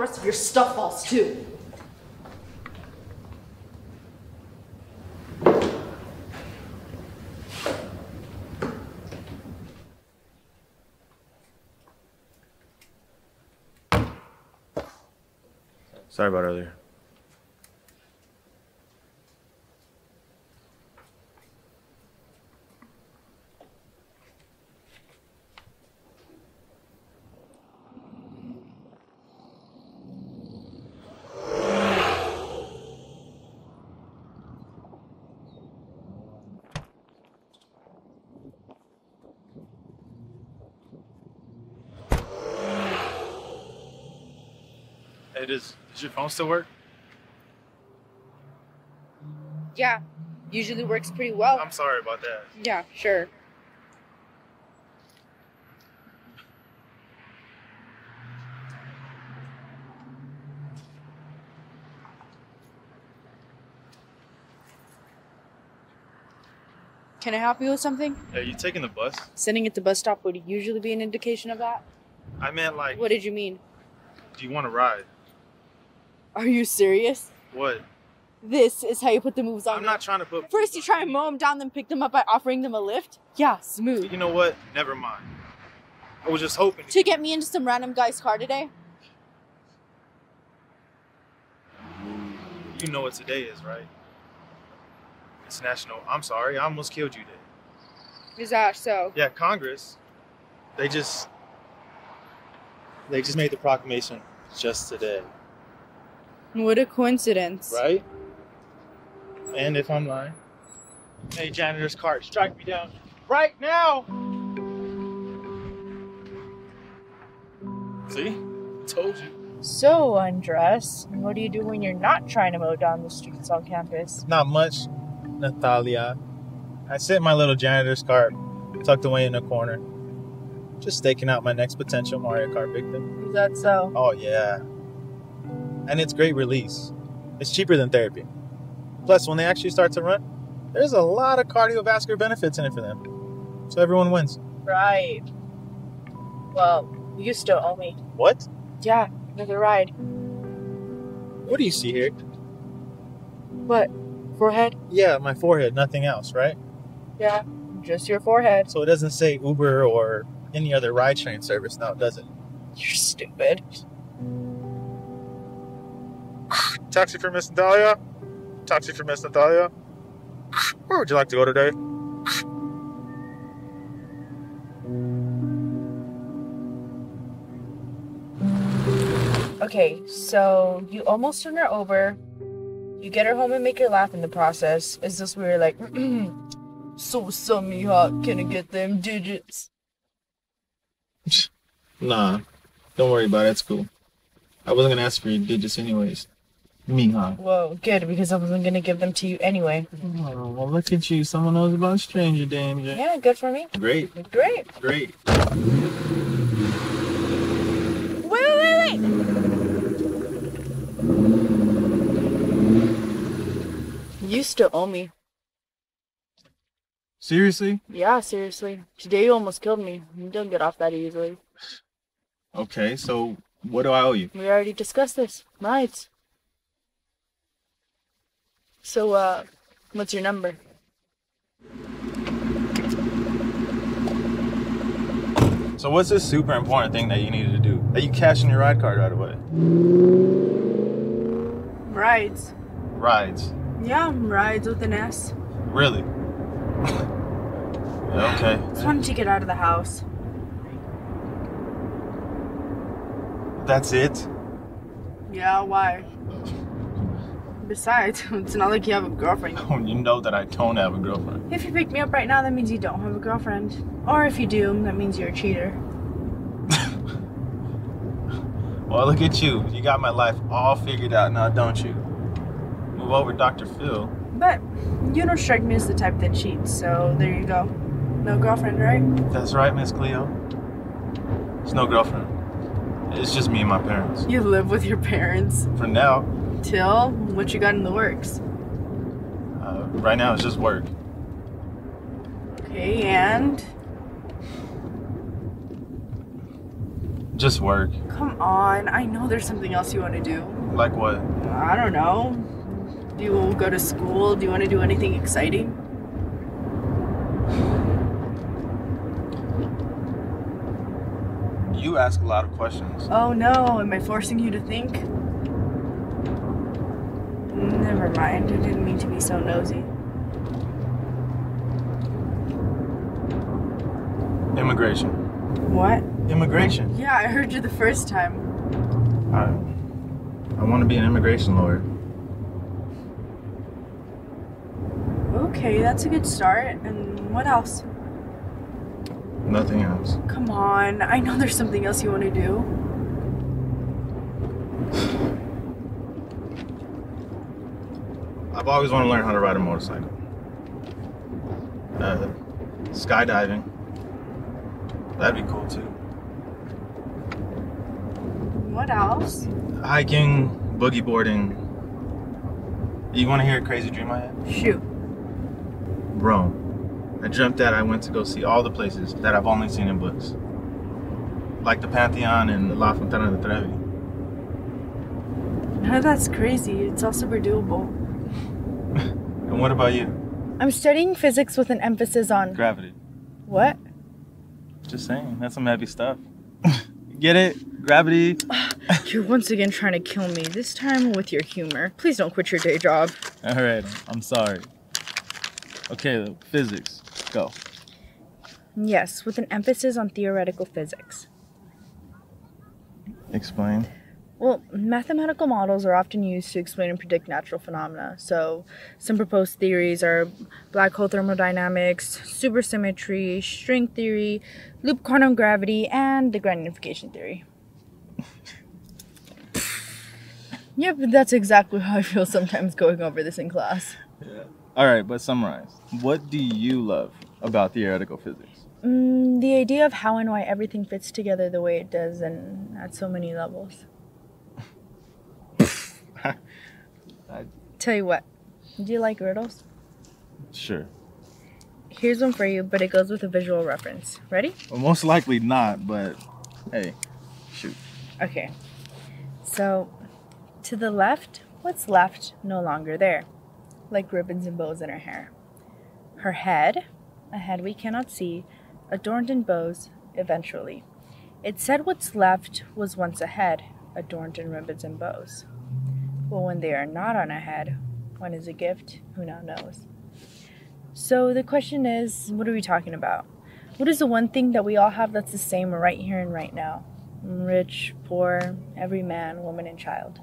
rest of your stuff falls too. Sorry about earlier. Hey, does your phone still work? Yeah, usually works pretty well. I'm sorry about that. Yeah, sure. Can I help you with something? Are you taking the bus? Sitting at the bus stop would usually be an indication of that. I meant like... What did you mean? Do you want to ride? Are you serious? What? This is how you put the moves on. I'm not trying to put... First you try and mow them down, then pick them up by offering them a lift? Yeah, smooth. You know what? Never mind. I was just hoping... To get me into some random guy's car today? You know what today is, right? It's National... I'm sorry, I almost killed you Day. Is that so? Yeah, Congress. They just made the proclamation just today. What a coincidence. Right? And if I'm lying, hey, janitor's cart, strike me down right now! See? Told you. So, Undress, what do you do when you're not trying to mow down the streets on campus? Not much, Natalia. I sit in my little janitor's cart, tucked away in a corner, just staking out my next potential Mario Kart victim. Is that so? Oh, yeah. And it's great release. It's cheaper than therapy. Plus, when they actually start to run, there's a lot of cardiovascular benefits in it for them. So everyone wins. Right. Well, you still owe me. What? Yeah, another ride. What do you see here? What? Forehead? Yeah, my forehead, nothing else, right? Yeah, just your forehead. So it doesn't say Uber or any other ride-sharing service now, does it? You're stupid. Taxi for Miss Natalia? Taxi for Miss Natalia? Where would you like to go today? Okay, so you almost turn her over. You get her home and make her laugh in the process. Is this where you're like, so mija, can I get them digits? Nah, don't worry about it. It's cool. I wasn't gonna ask for your digits anyways. Mija. Whoa, good, because I wasn't gonna give them to you anyway. Oh, well, look at you. Someone knows about stranger danger. Yeah, good for me. Great. Great. Great. Wait. You still owe me. Seriously? Yeah, seriously. Today you almost killed me. You don't get off that easily. Okay, so what do I owe you? We already discussed this. Rides. So, what's your number? So what's this super important thing that you needed to do? That you cashed in your ride card right away? Rides. Rides. Yeah, rides with an S. Really? Yeah, okay. Just wanted to get out of the house. That's it? Yeah, why? Besides, it's not like you have a girlfriend. Oh, you know that I don't have a girlfriend. If you pick me up right now, that means you don't have a girlfriend. Or if you do, that means you're a cheater. Well, look at you. You got my life all figured out now, don't you? Move over, Dr. Phil. But you don't strike me as the type that cheats, so there you go. No girlfriend, right? That's right, Miss Cleo. There's no girlfriend. It's just me and my parents. You live with your parents. For now. Till what you got in the works? Right now it's just work. Okay, and? Just work. Come on, I know there's something else you want to do. Like what? I don't know. Do you go to school? Do you want to do anything exciting? You ask a lot of questions. Oh no, am I forcing you to think? Never mind, I didn't mean to be so nosy. Immigration. What? Immigration. Yeah, I heard you the first time. I want to be an immigration lawyer. Okay, that's a good start. And what else? Nothing else. Come on, I know there's something else you want to do. I've always wanted to learn how to ride a motorcycle. Skydiving. That'd be cool too. What else? Hiking, boogie boarding. You want to hear a crazy dream I had? Shoot. Rome. I dreamt that I went to go see all the places that I've only seen in books. Like the Pantheon and La Fontana di Trevi. No, that's crazy. It's all super doable. And what about you? I'm studying physics with an emphasis on... Gravity. What? Just saying, that's some heavy stuff. Get it? Gravity. You're once again trying to kill me, this time with your humor. Please don't quit your day job. Alright, I'm sorry. Okay, physics. Go. Yes, with an emphasis on theoretical physics. Explain. Well, mathematical models are often used to explain and predict natural phenomena. So, some proposed theories are black hole thermodynamics, supersymmetry, string theory, loop quantum gravity, and the grand unification theory. Yep, that's exactly how I feel sometimes going over this in class. Yeah. Alright, but summarize. What do you love about theoretical physics? The idea of how and why everything fits together the way it does and at so many levels. Tell you what, do you like riddles? Sure. Here's one for you, but it goes with a visual reference. Ready? Well, most likely not, but hey, shoot. Okay. So, to the left, what's left no longer there? Like ribbons and bows in her hair. Her head, a head we cannot see, adorned in bows, eventually. It said what's left was once a head, adorned in ribbons and bows. But when they are not on a head, when is a gift, who now knows? So the question is, what are we talking about? What is the one thing that we all have that's the same right here and right now? Rich, poor, every man, woman, and child.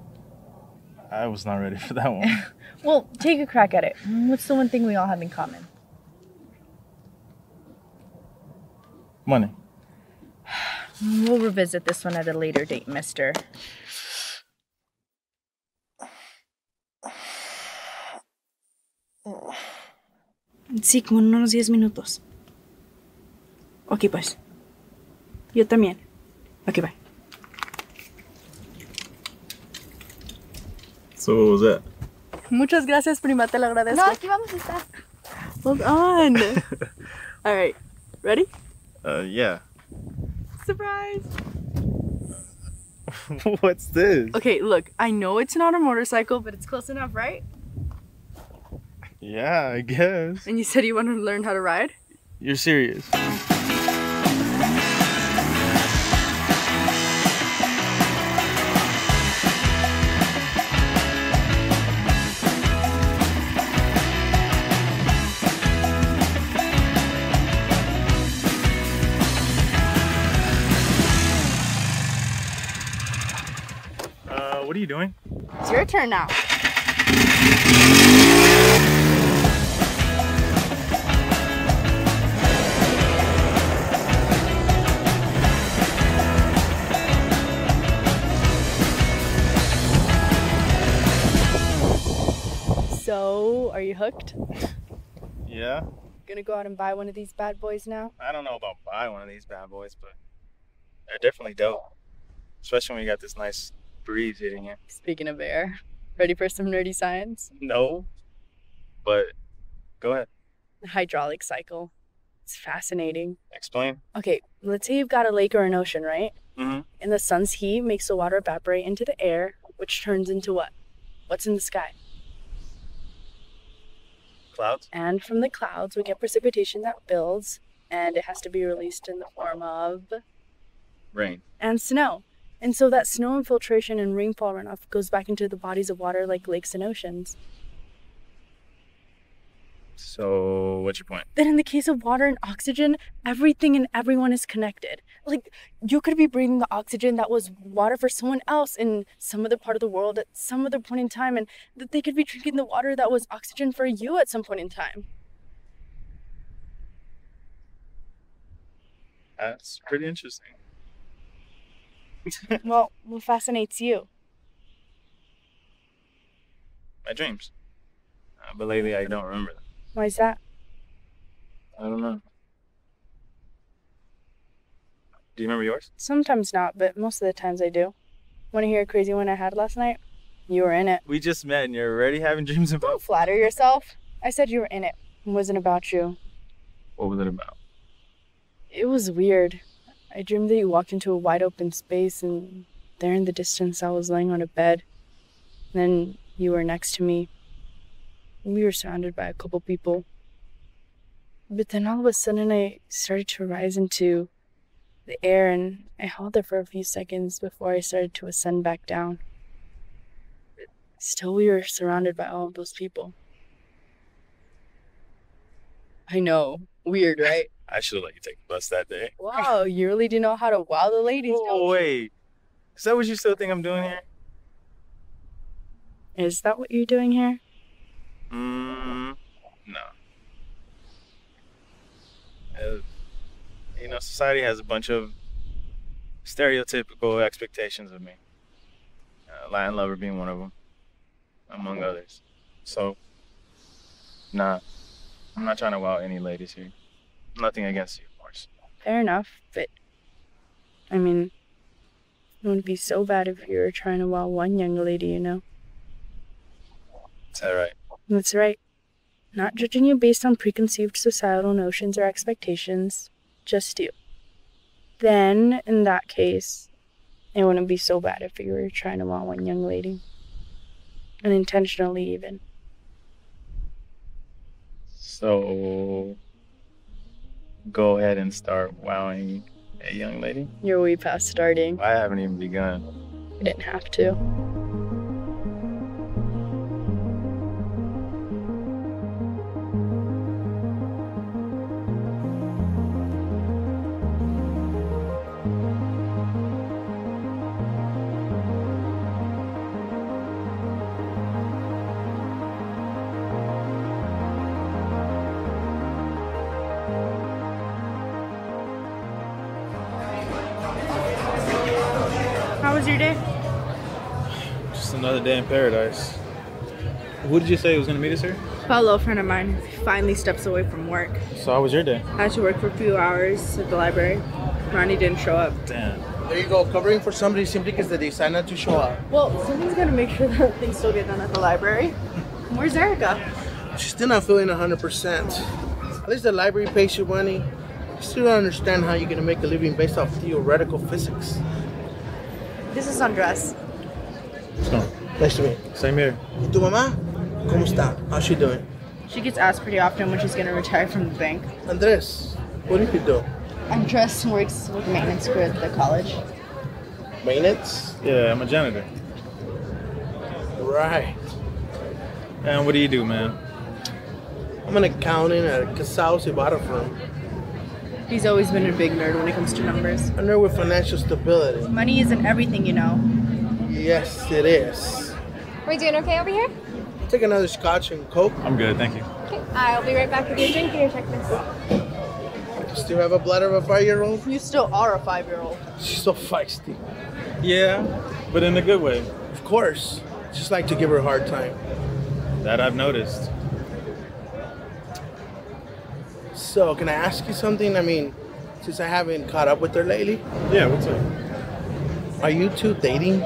I was not ready for that one. Well, take a crack at it. What's the one thing we all have in common? Money. We'll revisit this one at a later date, mister. Sí, como en unos 10 minutos. Ok, pues. Yo también. Ok, bye. So what was that? Muchas gracias, prima, te lo agradezco. No, aquí vamos a estar. Hold on. All right, ready? Yeah. Surprise. What's this? Okay, look, I know it's not a motorcycle, but it's close enough, right? Yeah, I guess. And you said you wanted to learn how to ride? You're serious. What are you doing? It's your turn now. So, are you hooked? Yeah. Gonna go out and buy one of these bad boys now? I don't know about buy one of these bad boys, but they're definitely dope. Especially when you got this nice breeze hitting it. Speaking of air, ready for some nerdy science? No, but go ahead. The hydraulic cycle. It's fascinating. Explain. Okay, let's say you've got a lake or an ocean, right? Mm-hmm. And the sun's heat makes the water evaporate into the air, which turns into what? What's in the sky? Clouds? And from the clouds, we get precipitation that builds, and it has to be released in the form of Rain. and snow. And so that snow infiltration and rainfall runoff goes back into the bodies of water like lakes and oceans. So, what's your point? That in the case of water and oxygen, everything and everyone is connected. Like, you could be breathing the oxygen that was water for someone else in some other part of the world at some other point in time, and that they could be drinking the water that was oxygen for you at some point in time. That's pretty interesting. Well, what fascinates you? My dreams. But lately I don't remember them. Why is that? I don't know. Do you remember yours? Sometimes not, but most of the times I do. Want to hear a crazy one I had last night? You were in it. We just met and you're already having dreams about... Don't flatter yourself. I said you were in it. It wasn't about you. What was it about? It was weird. I dreamed that you walked into a wide open space, and there in the distance I was laying on a bed. Then you were next to me. We were surrounded by a couple people. But then all of a sudden I started to rise into the air, and I held there for a few seconds before I started to ascend back down. Still, we were surrounded by all of those people. I know. Weird, right? I should have let you take the bus that day. Wow, you really do know how to wow the ladies, don't Oh, you? wait. Is that what you still think I'm doing here? Is that what you're doing here? No. Society has a bunch of stereotypical expectations of me. Latin lover being one of them, among others. So, nah, I'm not trying to wow any ladies here. Nothing against you, of course. Fair enough, but I mean, it would be so bad if you were trying to wow one young lady, you know? Is that right? That's right. Not judging you based on preconceived societal notions or expectations, just you. Then, in that case, it wouldn't be so bad if you were trying to wow one young lady. Unintentionally, even. So, go ahead and start wowing a young lady? You're way past starting. I haven't even begun. You didn't have to. How was your day? Just another day in paradise. Who did you say was going to meet us here? Paulo, a friend of mine, finally steps away from work. So how was your day? I had to work for a few hours at the library. Ronnie didn't show up. Damn. There you go, covering for somebody simply because they decide not to show up. Well, somebody's gonna make sure that things still get done at the library. Where's Erica? She's still not feeling 100%. At least the library pays you money. I still don't understand how you're gonna make a living based off theoretical physics. This is Andres. So, Nice to meet you. same here. ¿Y tu mamá? ¿Cómo está? How's she doing? She gets asked pretty often when she's gonna retire from the bank. Andres, what do you do? Andres works with maintenance crew at the college. Maintenance? Yeah, I'm a janitor. Right. And what do you do, man? I'm an accountant at a Casals Ibarra firm. He's always been a big nerd when it comes to numbers. A nerd with financial stability. Money isn't everything, you know. Yes, it is. Are we doing okay over here? Take another scotch and coke. I'm good, thank you. Okay, I'll be right back with your drink and your checklist. Still have a bladder of a 5-year-old? You still are a 5-year-old. She's so feisty. Yeah, but in a good way. Of course. Just like to give her a hard time. That I've noticed. So, can I ask you something? I mean, since I haven't caught up with her lately, Yeah, what's up? are you two dating?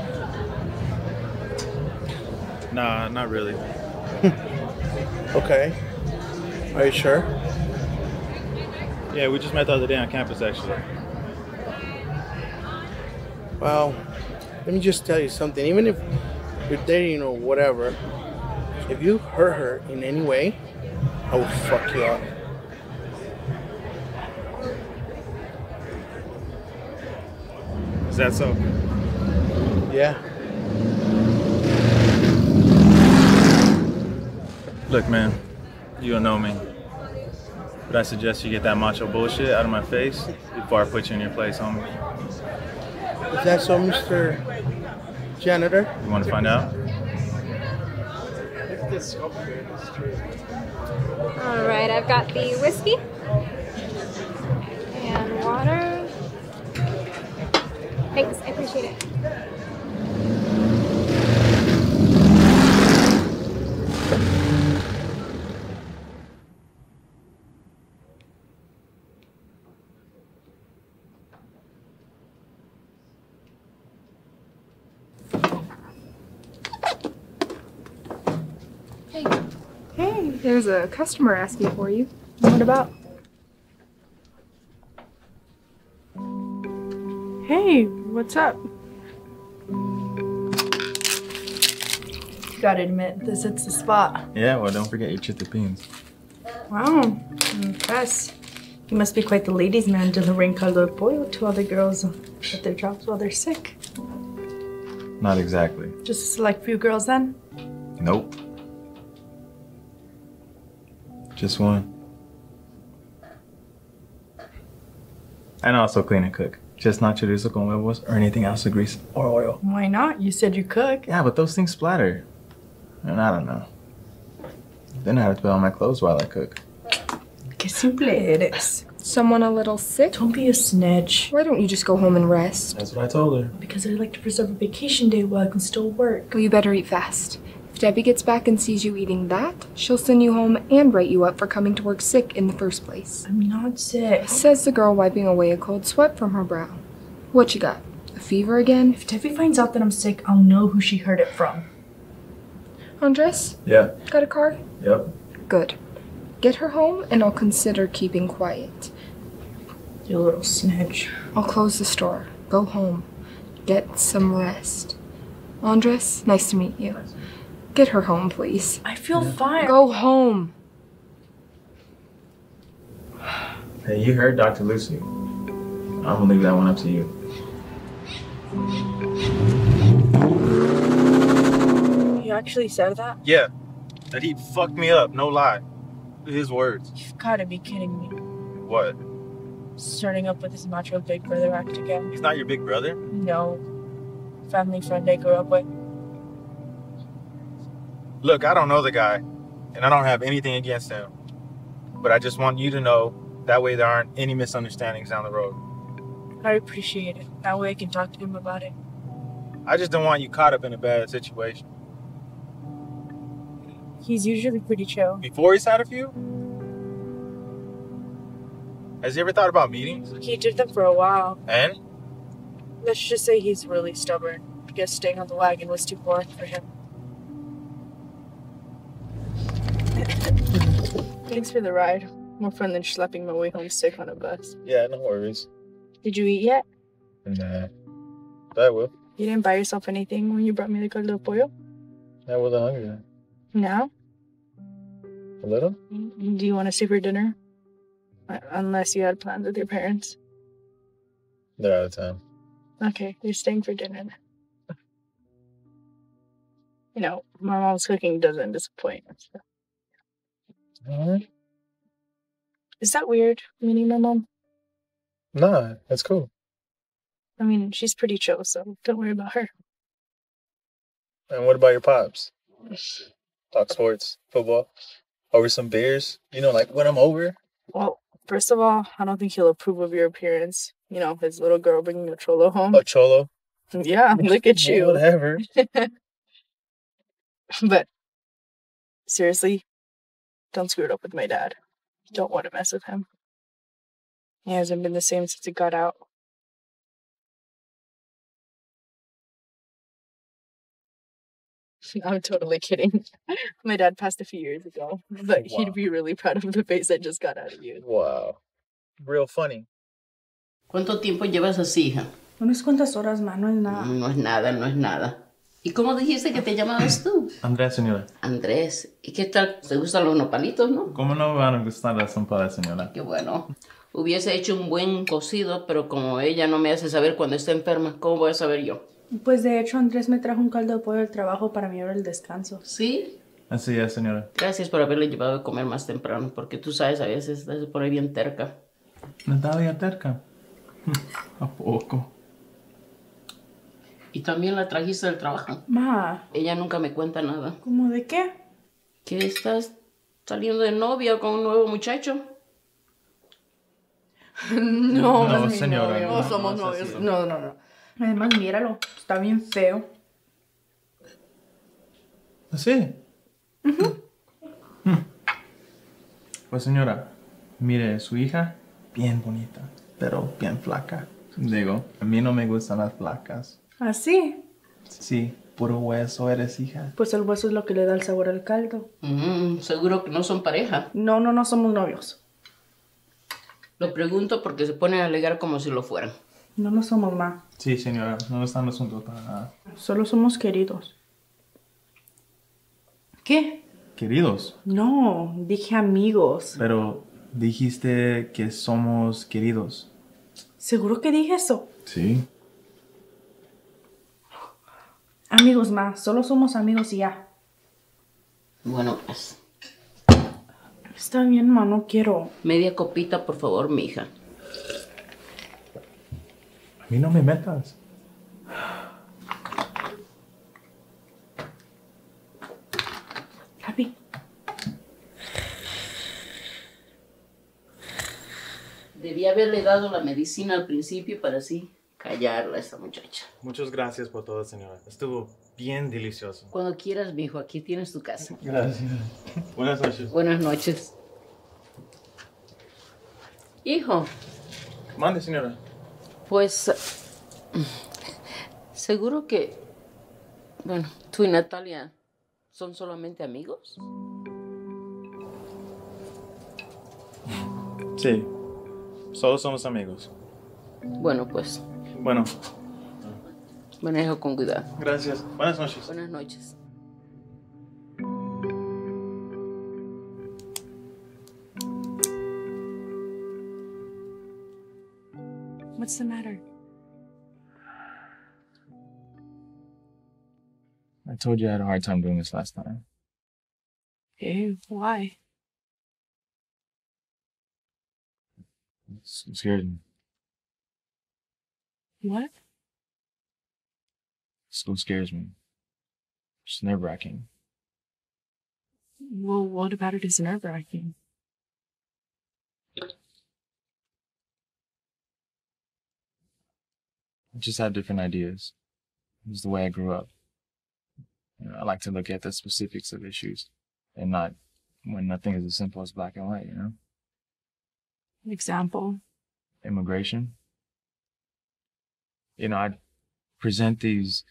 Nah, not really. Okay. Are you sure? Yeah, we just met the other day on campus, actually. Well, let me just tell you something. Even if you're dating or whatever, if you hurt her in any way, I will fuck you up. Is that so? Yeah. Look, man, you don't know me. But I suggest you get that macho bullshit out of my face before I put you in your place, homie. Is that so, Mr. Janitor? You want to find out? All right, I've got the whiskey and water. Thanks, I appreciate it. Hey, there's a customer asking for you. What about? Hey, what's up? Gotta admit, this hits the spot. Yeah, well, don't forget your chitty beans. Wow, I'm impressed. You must be quite the ladies' man delivering caldo de pollo to other girls at their jobs while they're sick. Not exactly. Just a select few girls then? Nope. Just one. And also clean and cook. Just not chorizo con huevos or anything else with grease or oil. Why not? You said you cook. Yeah, but those things splatter. And I don't know. Then I have to put on my clothes while I cook. Que simple eres. Someone a little sick? Don't be a snitch. Why don't you just go home and rest? That's what I told her. Because I like to preserve a vacation day while I can still work. Well, you better eat fast. If Debbie gets back and sees you eating that, she'll send you home and write you up for coming to work sick in the first place. I'm not sick. Says the girl wiping away a cold sweat from her brow. What you got? A fever again? If Debbie finds out that I'm sick, I'll know who she heard it from. Andres? Yeah. Got a car? Yep. Good. Get her home and I'll consider keeping quiet. You little snitch. I'll close the store. Go home. Get some rest. Andres, nice to meet you. Get her home, please. I feel fine. Go home. Hey, you heard Dr. Lucy. I'm gonna leave that one up to you. You actually said that? Yeah. That he fucked me up, no lie. His words. You've gotta be kidding me. What? Starting up with this macho big brother act again. He's not your big brother? No. Family friend I grew up with. Look, I don't know the guy, and I don't have anything against him. But I just want you to know, that way there aren't any misunderstandings down the road. I appreciate it. That way I can talk to him about it. I just don't want you caught up in a bad situation. He's usually pretty chill. Before he's had a few? Has he ever thought about meetings? He did them for a while. And? Let's just say he's really stubborn. I guess staying on the wagon was too boring for him. Thanks for the ride. More fun than schlepping my way home sick on a bus. Yeah, no worries. Did you eat yet? Nah. I will. You didn't buy yourself anything when you brought me the caldo de pollo? I wasn't hungry then. Now? A little? Do you want to stay for dinner? Unless you had plans with your parents. They're out of town. Okay, you're staying for dinner then. You know, my mom's cooking doesn't disappoint. So. Alright. Is that weird, meeting my mom? Nah, that's cool. I mean, she's pretty chill, so don't worry about her. And what about your pops? Talk sports, football, over some beers? You know, like when I'm over? Well, first of all, I don't think he'll approve of your appearance. You know, his little girl bringing a cholo home. A cholo? Yeah, look at you. Whatever. But, seriously, don't screw it up with my dad. Don't want to mess with him. He hasn't been the same since he got out. I'm totally kidding. My dad passed a few years ago, but Wow. he'd be really proud of the face I just got out of you. Wow. Real funny. ¿Cuánto tiempo llevas así, hija? Unas cuantas horas más, no es nada. No es nada, no es nada. ¿Y cómo dijiste que te llamabas tú? Andrés, señora. Andrés. ¿Y qué tal? ¿Te gustan los nopalitos, no? ¿Cómo no me van a gustar las sompadas, señora? Qué bueno. Hubiese hecho un buen cocido, pero como ella no me hace saber cuando está enferma, ¿cómo voy a saber yo? Pues de hecho Andrés me trajo un caldo de pollo del trabajo para mi hora del descanso. ¿Sí? Así es, señora. Gracias por haberle llevado a comer más temprano, porque tú sabes, a veces se pone bien terca. Natalia terca. ¿A poco? Y también la trajiste del trabajo. Ma, Ella nunca me cuenta nada. ¿cómo de qué? ¿Que estás saliendo de novia con un nuevo muchacho? No, No, es mi señora, novio. no, No somos no es novios. así. No. Además, míralo. Está bien feo. ¿Así? Pues señora, mire, su hija, bien bonita, pero bien flaca. Digo, a mí no me gustan las flacas. ¿Así? Sí, puro hueso eres, hija. Pues el hueso es lo que le da el sabor al caldo. Seguro que no son pareja. No somos novios. Lo pregunto porque se ponen a alegar como si lo fueran. No lo somos, ma. Sí, señora, no están los juntos para nada. Solo somos queridos. ¿Qué? Queridos, No, dije amigos. pero dijiste que somos queridos. ¿Seguro que dije eso? Sí. Amigos, ma. Solo somos amigos y ya. Bueno, pues, Está bien, ma. No quiero. media copita, por favor, mija. A mí no me metas. Papi. Debí haberle dado la medicina al principio para así callarla a esta muchacha. Muchas gracias por todo, señora. Estuvo bien delicioso. Cuando quieras, mijo, aquí tienes tu casa. Gracias. Buenas noches. Buenas noches. Hijo, Mande, señora. pues seguro que, bueno, tú y Natalia son solamente amigos. Sí, solo somos amigos. Bueno, pues, Bueno, manejo con cuidado. gracias. Buenas noches. Buenas noches. What's the matter? I told you I had a hard time doing this last time. Hey, why? It scared me. What? School scares me. It's nerve-wracking. Well, what about it is nerve-wracking? I just have different ideas. It's the way I grew up. You know, I like to look at the specifics of issues and not when nothing is as simple as black and white, you know? Example? Immigration. You know, I'd present these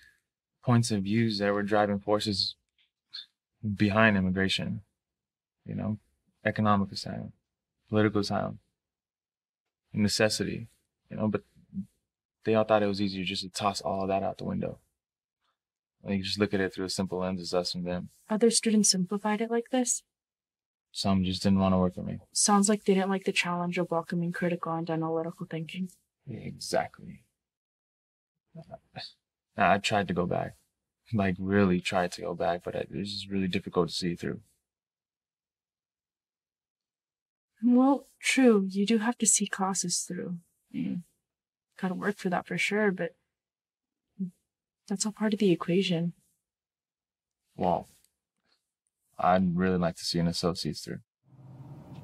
points of views that were driving forces behind immigration. You know, economic asylum, political asylum, necessity, you know, but they all thought it was easier just to toss all of that out the window. Like, just look at it through a simple lens as us and them. Other students simplified it like this? Some just didn't want to work with me. Sounds like they didn't like the challenge of welcoming critical and analytical thinking. Exactly. I tried to go back. Like, really tried to go back, but it was just really difficult to see through. Well, true, you do have to see classes through. Gotta work for that for sure, but that's all part of the equation. Well, I'd really like to see an associate's through.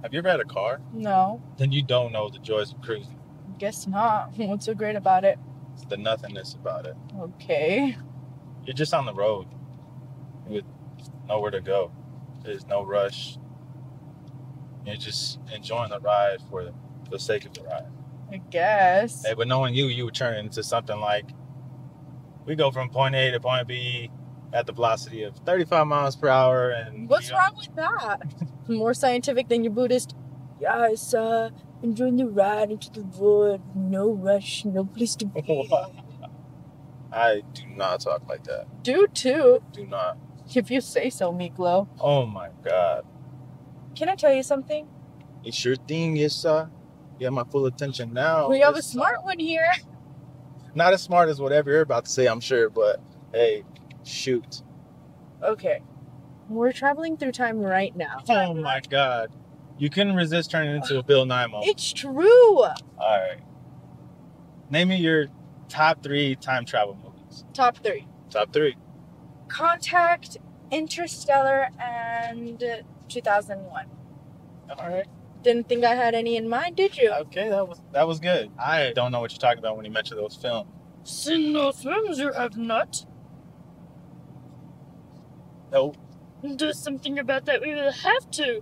Have you ever had a car? No, Then you don't know the joys of cruising. guess not. What's so great about it? It's the nothingness about it. Okay. You're just on the road with nowhere to go. There's no rush. You're just enjoying the ride for the sake of the ride. I guess. Hey, but knowing you, you would turn it into something like, we go from point A to point B at the velocity of 35 miles per hour. And What's wrong with that? More scientific than your Buddhist. Yes, enjoying the ride into the wood. No rush, no place to be. I do not talk like that. Do too. Do not. If you say so, Miklo. Oh my God. Can I tell you something? It's your thing, Issa. You have my full attention now. We have a Issa. smart one here. Not as smart as whatever you're about to say, I'm sure, but hey, shoot. Okay. We're traveling through time right now. Oh my God. You couldn't resist turning into a Bill Nye moment. It's true. All right. Name me your top 3 time travel movies. Top 3. Top 3. Contact, Interstellar, and 2001. All right. Didn't think I had any in mind, did you? Okay, that was good. I don't know what you're talking about when you mention those films. Seen those films, you have not. No. Do something about that, we will have to.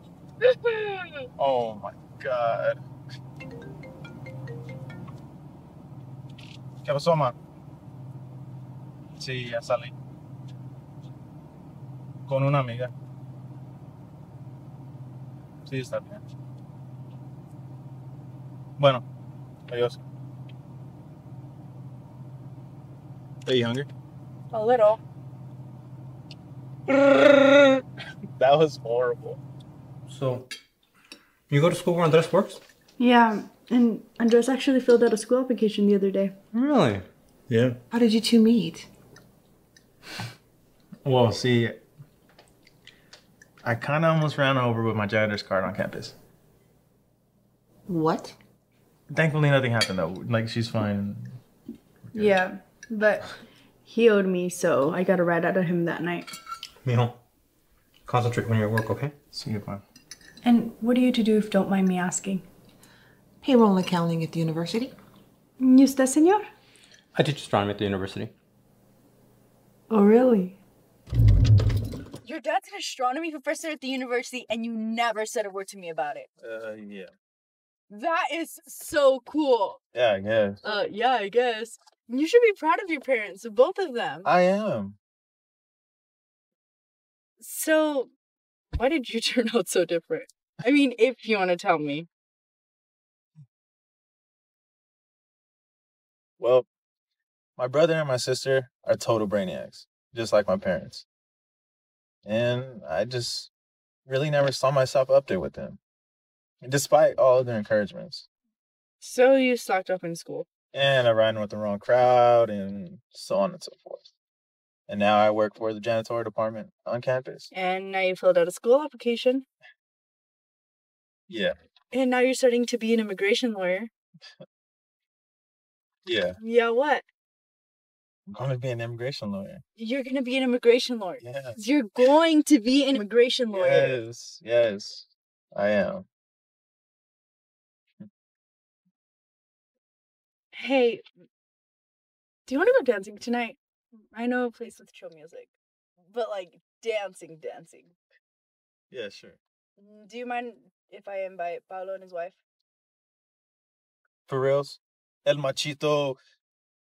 Oh my God. ¿Qué pasó, ma? Sí, ya salí. Con una amiga. Sí, está bien. Bueno, adiós. Are you hungry? A little. That was horrible. So, you go to school where Andres works? Yeah, and Andres actually filled out a school application the other day. Really? Yeah. How did you two meet? Well, see, I kind of almost ran over with my janitor's card on campus. What? Thankfully, nothing happened though. Like, she's fine. Yeah, but he owed me, so I got a ride out of him that night. Mijo, concentrate when you're at work, okay? See you, man. And what are you to do if don't mind me asking? Payroll and accounting at the university? ¿Y usted, señor? I teach astronomy at the university. Oh, really? Your dad's an astronomy professor at the university, and you never said a word to me about it. Yeah. That is so cool. Yeah, I guess. Yeah, I guess. You should be proud of your parents, both of them. I am. So, why did you turn out so different? I mean, if you want to tell me. Well, my brother and my sister are total brainiacs, just like my parents. And I just really never saw myself up there with them, despite all of their encouragements. So you stocked up in school. And I ran with the wrong crowd, and so on and so forth. And now I work for the janitorial department on campus. And now you filled out a school application. Yeah. And now you're starting to be an immigration lawyer. Yeah. Yeah, what? I'm going to be an immigration lawyer. You're going to be an immigration lawyer. Yes. You're going to be an immigration lawyer. Yes, I am. Hey, do you want to go dancing tonight? I know a place with chill music, but like dancing. Yeah, sure. Do you mind if I invite Paolo and his wife? For reals? El machito,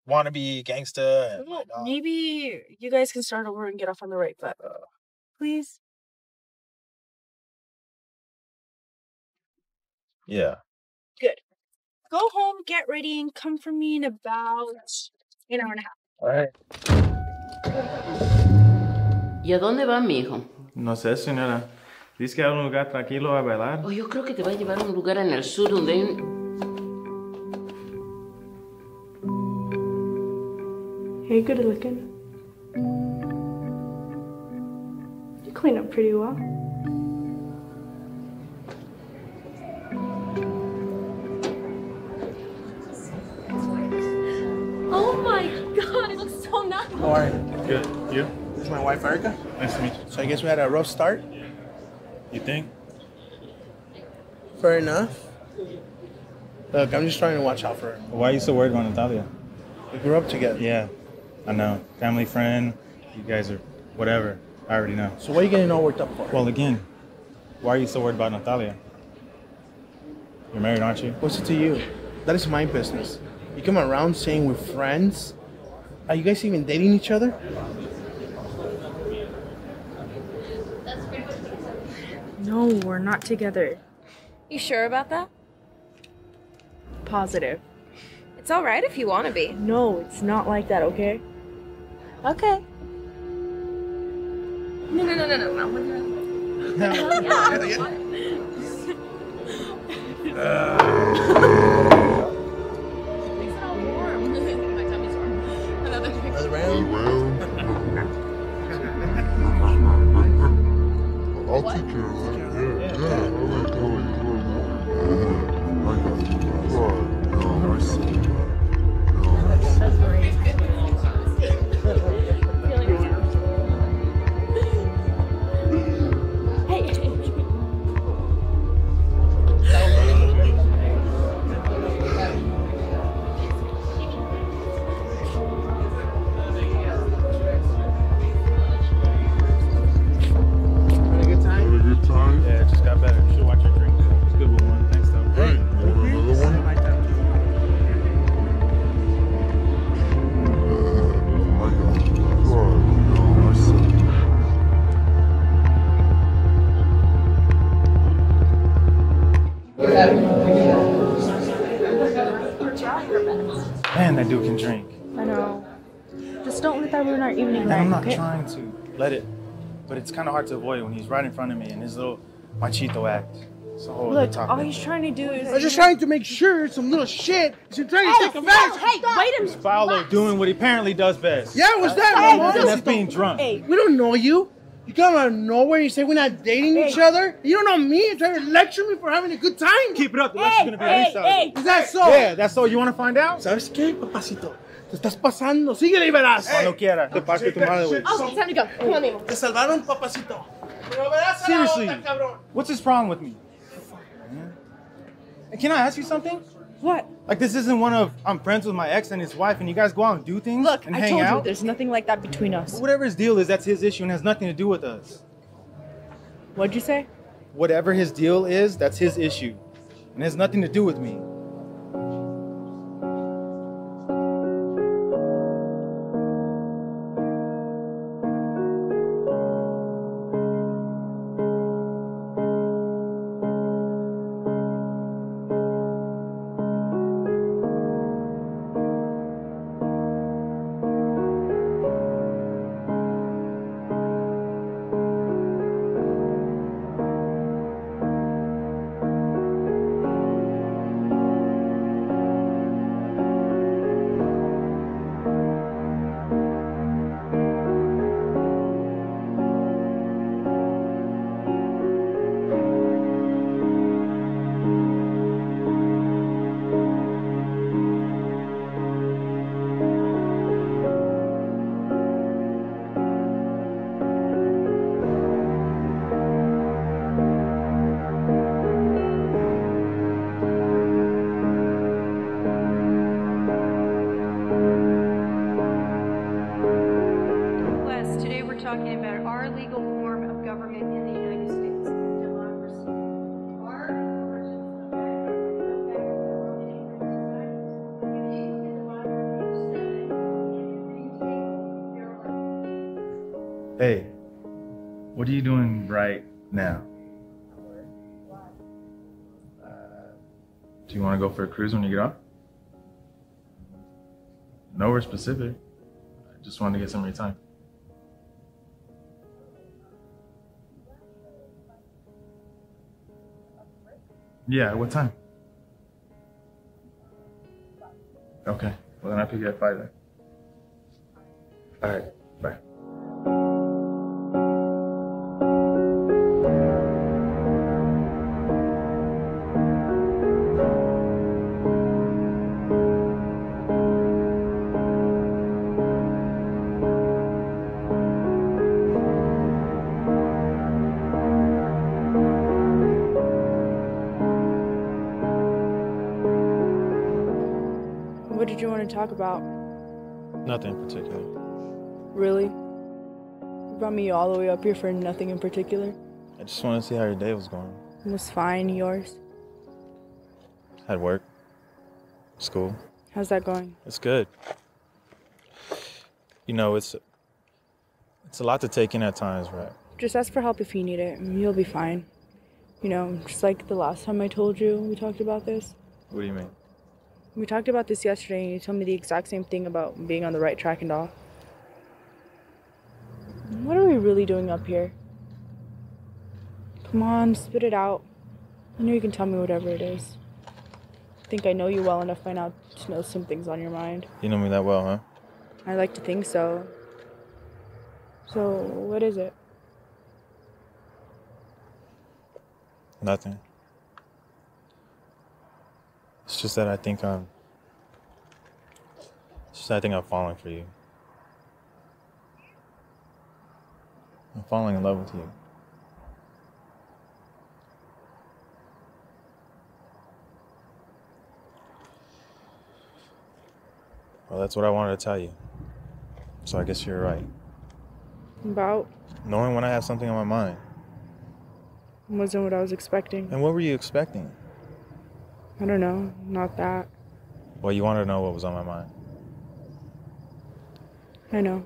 wannabe gangsta. And Well, maybe you guys can start over and get off on the right foot. Please? Yeah. Good. Go home, get ready, and come for me in about an hour and a half. All right. ¿Y a dónde va mi hijo? No sé, señora. Dice que hay un lugar tranquilo a bailar. Oh, yo creo que te va a llevar a un lugar en el sur donde hay un... Hey, good looking. You clean up pretty well. Oh my god, it looks so nice. How are you? Good. You? This is my wife, Erica. Nice to meet you. So I guess we had a rough start. You think? Fair enough. Look, I'm just trying to watch out for her. Why are you so worried about Natalia? We grew up together. Yeah, I know. Family friend. You guys are whatever. I already know. So what are you getting all worked up for? Well, again, why are you so worried about Natalia? You're married, aren't you? What's it to you? That is my business. You come around saying we're friends. Are you guys even dating each other? No, we're not together. You sure about that? Positive. It's all right if you want to be. No, it's not like that, okay? Okay. No. Another round? I'll take care of that. Yeah. I got you. Right. I see. That's great. Had a good time? Had a good time? Yeah, it just got better. You should watch your drink. It's a good one. Thanks, though. Hey, you want another one? My time. I got you. Right. I see. Man, that dude can drink. I know. Just don't let that ruin our evening, And right? I'm not Okay? trying to let it, but it's kind of hard to avoid when he's right in front of me and his little machito act. It's a whole other Look, all topic. he's trying to do is. I was just trying to make sure some little shit isn't trying to take advantage. Hey, wait a minute. Paolo doing what he apparently does best. Yeah, what's that, Hey, Ramon? And that's being drunk. Hey, We don't know you. You come out of nowhere and you say we're not dating each other. You don't know me and try to lecture me for having a good time. Keep it up. The rest is gonna be released out of it. Is that so? Yeah, that's all. You want to find out? ¿Sabes qué, papacito? Te estás pasando. Síguele y verás. Cuando quiera. Te parte tu madre, güey. Oh, it's time to go. Come on, Nemo. Te salvaron, papacito. Pero verás a la Seriously, otra, cabrón. what's this problem with me? And can I ask you something? what? Like, this isn't one of I'm friends with my ex and his wife, and you guys go out and do things Look, and I hang told you, out. there's nothing like that between us. Whatever his deal is, that's his issue and has nothing to do with us. What'd you say? Whatever his deal is, that's his issue, and has nothing to do with me. Class, today we're talking about our legal form of government in the United States, democracy. Our versions of that government affect the Roman English society. If you look at the bottom of page 7, if you retake your Hey, what are you doing right now? Do you want to go for a cruise when you get off? Nowhere specific. I just wanted to get some of your time. Yeah, what time? Okay, well then I'll pick you at 5 then. All right, bye. What did you want to talk about? Nothing in particular. Really? You brought me all the way up here for nothing in particular? I just wanted to see how your day was going. It was fine. Yours? Had work, school. How's that going? It's good. You know, it's a lot to take in at times, right? Just ask for help if you need it. You'll be fine. You know, just like the last time I told you we talked about this. What do you mean? We talked about this yesterday and you told me the exact same thing about being on the right track and all. What are we really doing up here? Come on, spit it out. I know you can tell me whatever it is. I think I know you well enough by now to know some things on your mind. You know me that well, huh? I like to think so. So, what is it? Nothing. It's just that I think I'm falling for you. I'm falling in love with you. Well, that's what I wanted to tell you. So I guess you're right. About? Knowing when I have something on my mind. Wasn't what I was expecting. And what were you expecting? I don't know. Not that. Well, you wanted to know what was on my mind. I know.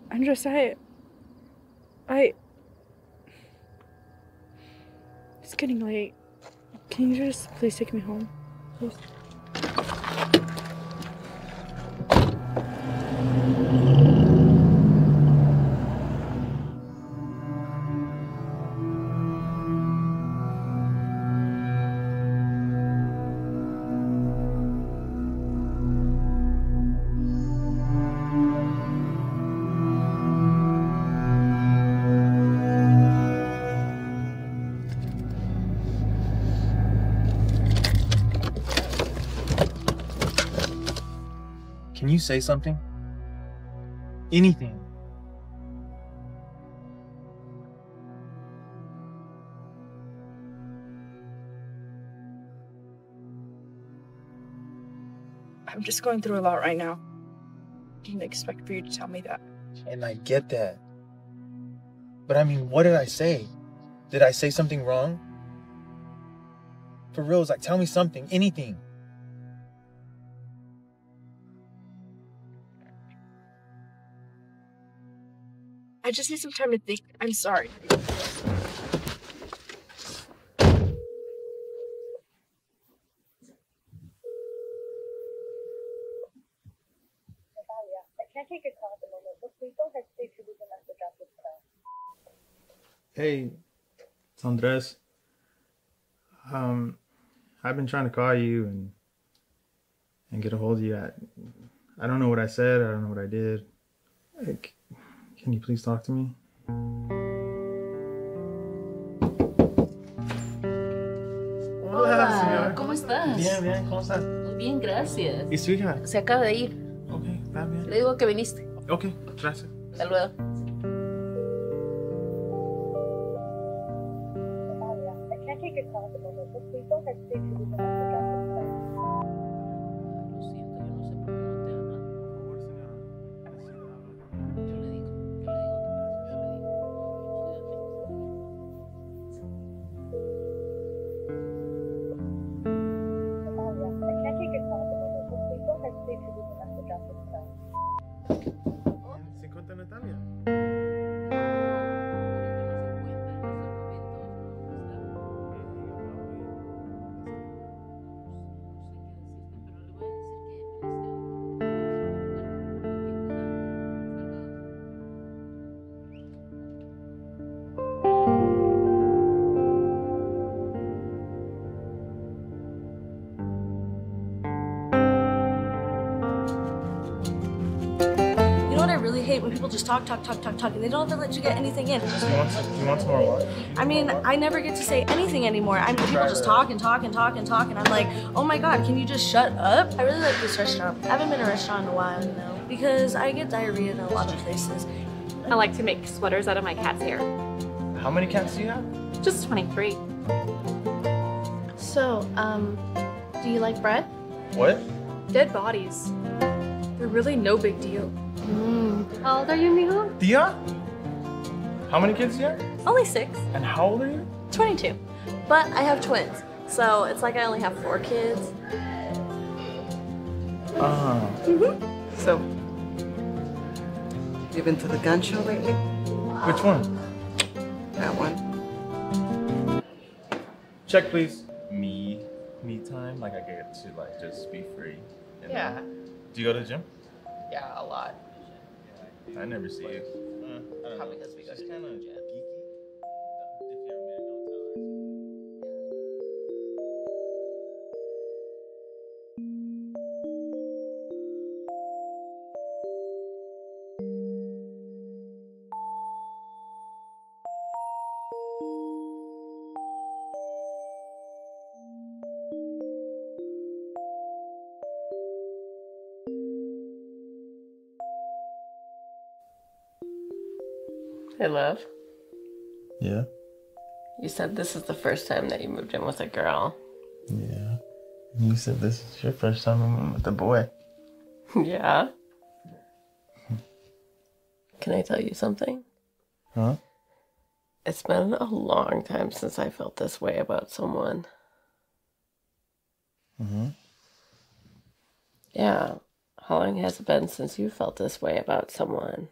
Andres, it's getting late. Can you just please take me home? Please. Can you say something? Anything. I'm just going through a lot right now. Didn't expect for you to tell me that. And I get that. But I mean, what did I say? Did I say something wrong? For real, like, tell me something, anything. I just need some time to think. I'm sorry. Hey, it's Andres. I've been trying to call you and get a hold of you. I don't know what I said. I don't know what I did. Like, can you please talk to me? Hola, ¿cómo estás? Bien, bien, ¿cómo estás? Muy bien, gracias. ¿Y su hija? Se acaba de ir. Ok, está bien. Le digo que viniste. Ok, gracias. Hasta luego. Lo siento, yo no sé por qué no te hablan. Por favor, señora. Yo le digo. ¿Se encuentra Natalia? really hate when people just talk, and they don't ever let you get anything in. You want some more water? I mean, I never get to say anything anymore. I mean, people just talk, and I'm like, oh my god, can you just shut up? I really like this restaurant. I haven't been to a restaurant in a while, you know, because I get diarrhea in a lot of places. I like to make sweaters out of my cat's hair. How many cats do you have? Just 23. So, do you like bread? What? Dead bodies. They're really no big deal. How old are you, mijo? Tia? How many kids do you have? Only 6. And how old are you? 22. But I have twins, so it's like I only have 4 kids. So, you been to the gun show lately? Which one? That one. Check, please. Me time? Like I get to like just be free. You know? Yeah. Do you go to the gym? Yeah, a lot. I never see you. I don't know. Probably because we go to She's kinda the gym. geeky. If you ever met her, don't tell her. Hey, love. Yeah. You said this is the first time that you moved in with a girl. Yeah. You said this is your first time moving with a boy. Yeah. Can I tell you something? Huh? It's been a long time since I felt this way about someone. Mm-hmm. Yeah. How long has it been since you felt this way about someone?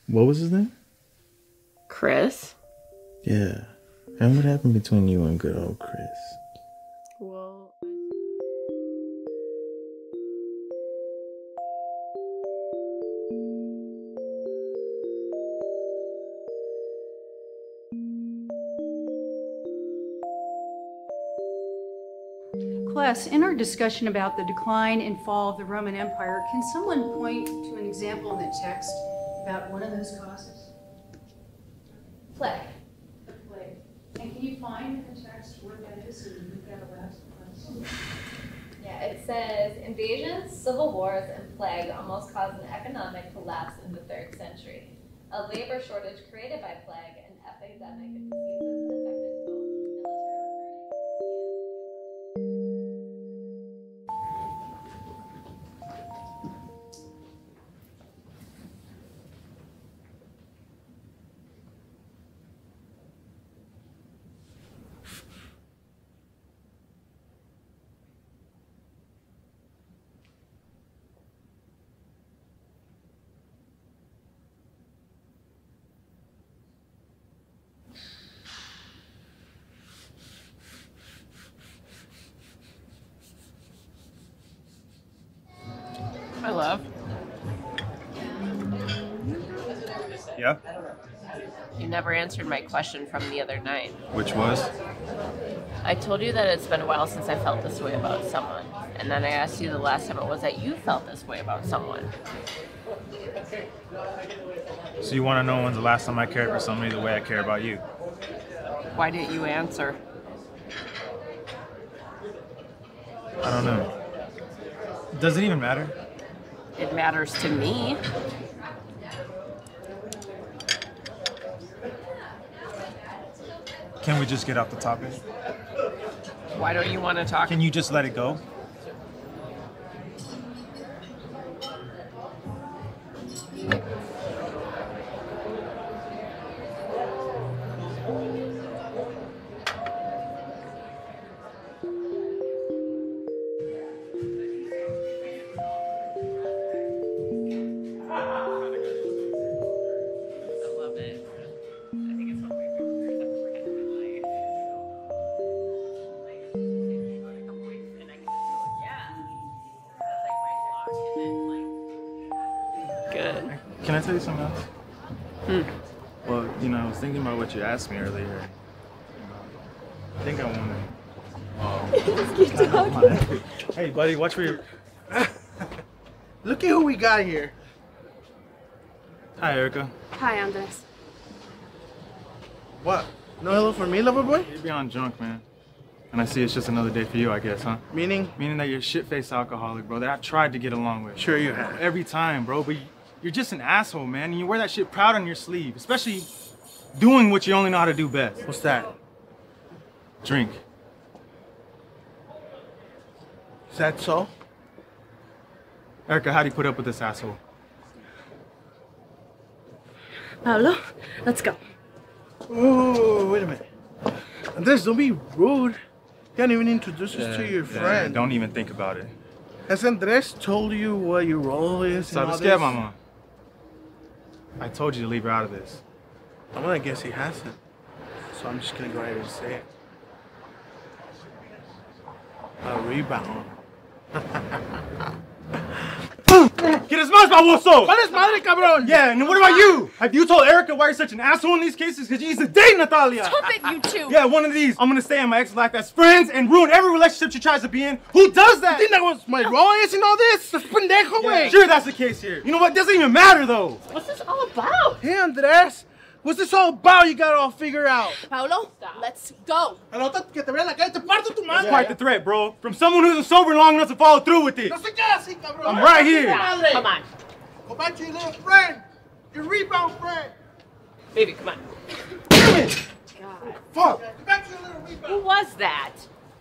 What was his name? Chris? Yeah. And what happened between you and good old Chris? Well, Class, in our discussion about the decline and fall of the Roman Empire, can someone point to an example in the text about one of those causes? Plague. The plague. And can you find in the text where that is so that we've got a last class? Yeah, it says invasions, civil wars, and plague almost caused an economic collapse in the 3rd century. A labor shortage created by plague and epidemic diseases affected both military my love. Yeah? You never answered my question from the other night. Which was? I told you that it's been a while since I felt this way about someone. And then I asked you the last time it was that you felt this way about someone. So you want to know when's the last time I cared for somebody the way I care about you? Why didn't you answer? I don't know. Does it even matter? It matters to me. Can we just get off the topic? Why don't you want to talk? Can you just let it go? Good. Can I tell you something else? Hmm. Well, you know, I was thinking about what you asked me earlier. I think I want to. Hey, buddy, watch where you're. Look at who we got here. Hi, Erica. Hi, Andres. What? No hello for me, lover boy? You're beyond drunk, man. And I see it's just another day for you, I guess, huh? Meaning? Meaning that you're a shit-faced alcoholic, bro, that I tried to get along with. Sure you have. Every time, bro, but you're just an asshole, man. And you wear that shit proud on your sleeve, especially doing what you only know how to do best. What's that? Drink. Is that so? Erica, how do you put up with this asshole? Pablo, let's go. Oh, wait a minute. Andres, don't be rude. You can't even introduce us to your friend. Don't even think about it. Has Andres told you what your role is? ¿Sabes qué, mamá? I told you to leave her out of this. I'm gonna guess he hasn't. So I'm just gonna go ahead and say it. A rebound. ¿Quieres más, baboso? ¿Cuál madre, cabrón? Yeah, and what about you? Have you told Erica why you're such an asshole in these cases? Because you used to date Natalia. Stop it, you two. Yeah, one of these. I'm gonna stay in my ex's life as friends and ruin every relationship she tries to be in. Who does that? You think that was my role in all this? That's pendejo, Yeah, güey. sure, that's the case here. You know what? Doesn't even matter though. What's this all about? Hey, Andres. What's this all about? You got it all figured out. Paolo, let's go. Que te vea la calle, te parto tu That's madre. quite the threat, bro. From someone who isn't sober long enough to follow through with it. No se queda así, cabrón. I'm right here. Come on. Go back to your little friend. Your rebound friend. Baby, come on. Damn it! Fuck. Go back to your little rebound. Who was that?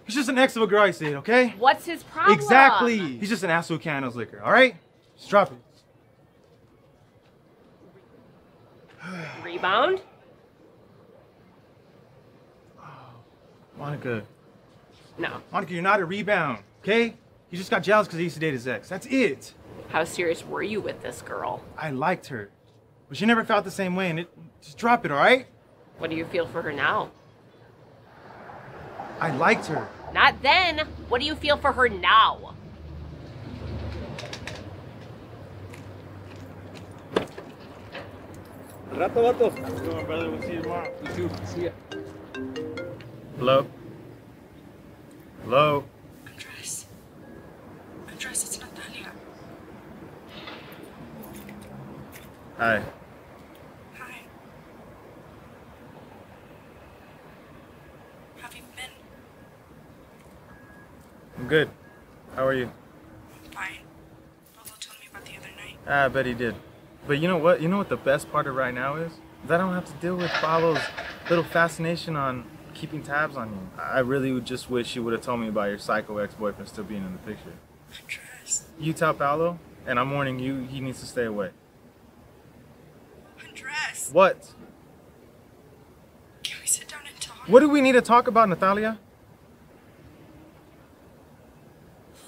He's just an ex of a girl I said, okay? What's his problem? Exactly. He's just an asshole who can't handle his liquor, all right? Just drop it. Rebound? Monica. No. Monica, you're not a rebound, okay? He just got jealous because he used to date his ex. That's it. How serious were you with this girl? I liked her. But she never felt the same way, and just drop it, all right? What do you feel for her now? I liked her. Not then. What do you feel for her now? Rato, vato. Come on, brother. We'll see you tomorrow. You too. See ya. Hello? Hello? Andres, it's Natalia. Hi. Hi. Have you been? I'm good. How are you? Fine. Pablo told me about the other night. I bet he did. But you know what? You know what the best part of right now is? Is I don't have to deal with Pablo's little fascination on keeping tabs on you. I really would just wish you would have told me about your psycho ex-boyfriend still being in the picture. Andres. You tell Paolo, and I'm warning you, he needs to stay away. Andres. What? Can we sit down and talk? What do we need to talk about, Natalia?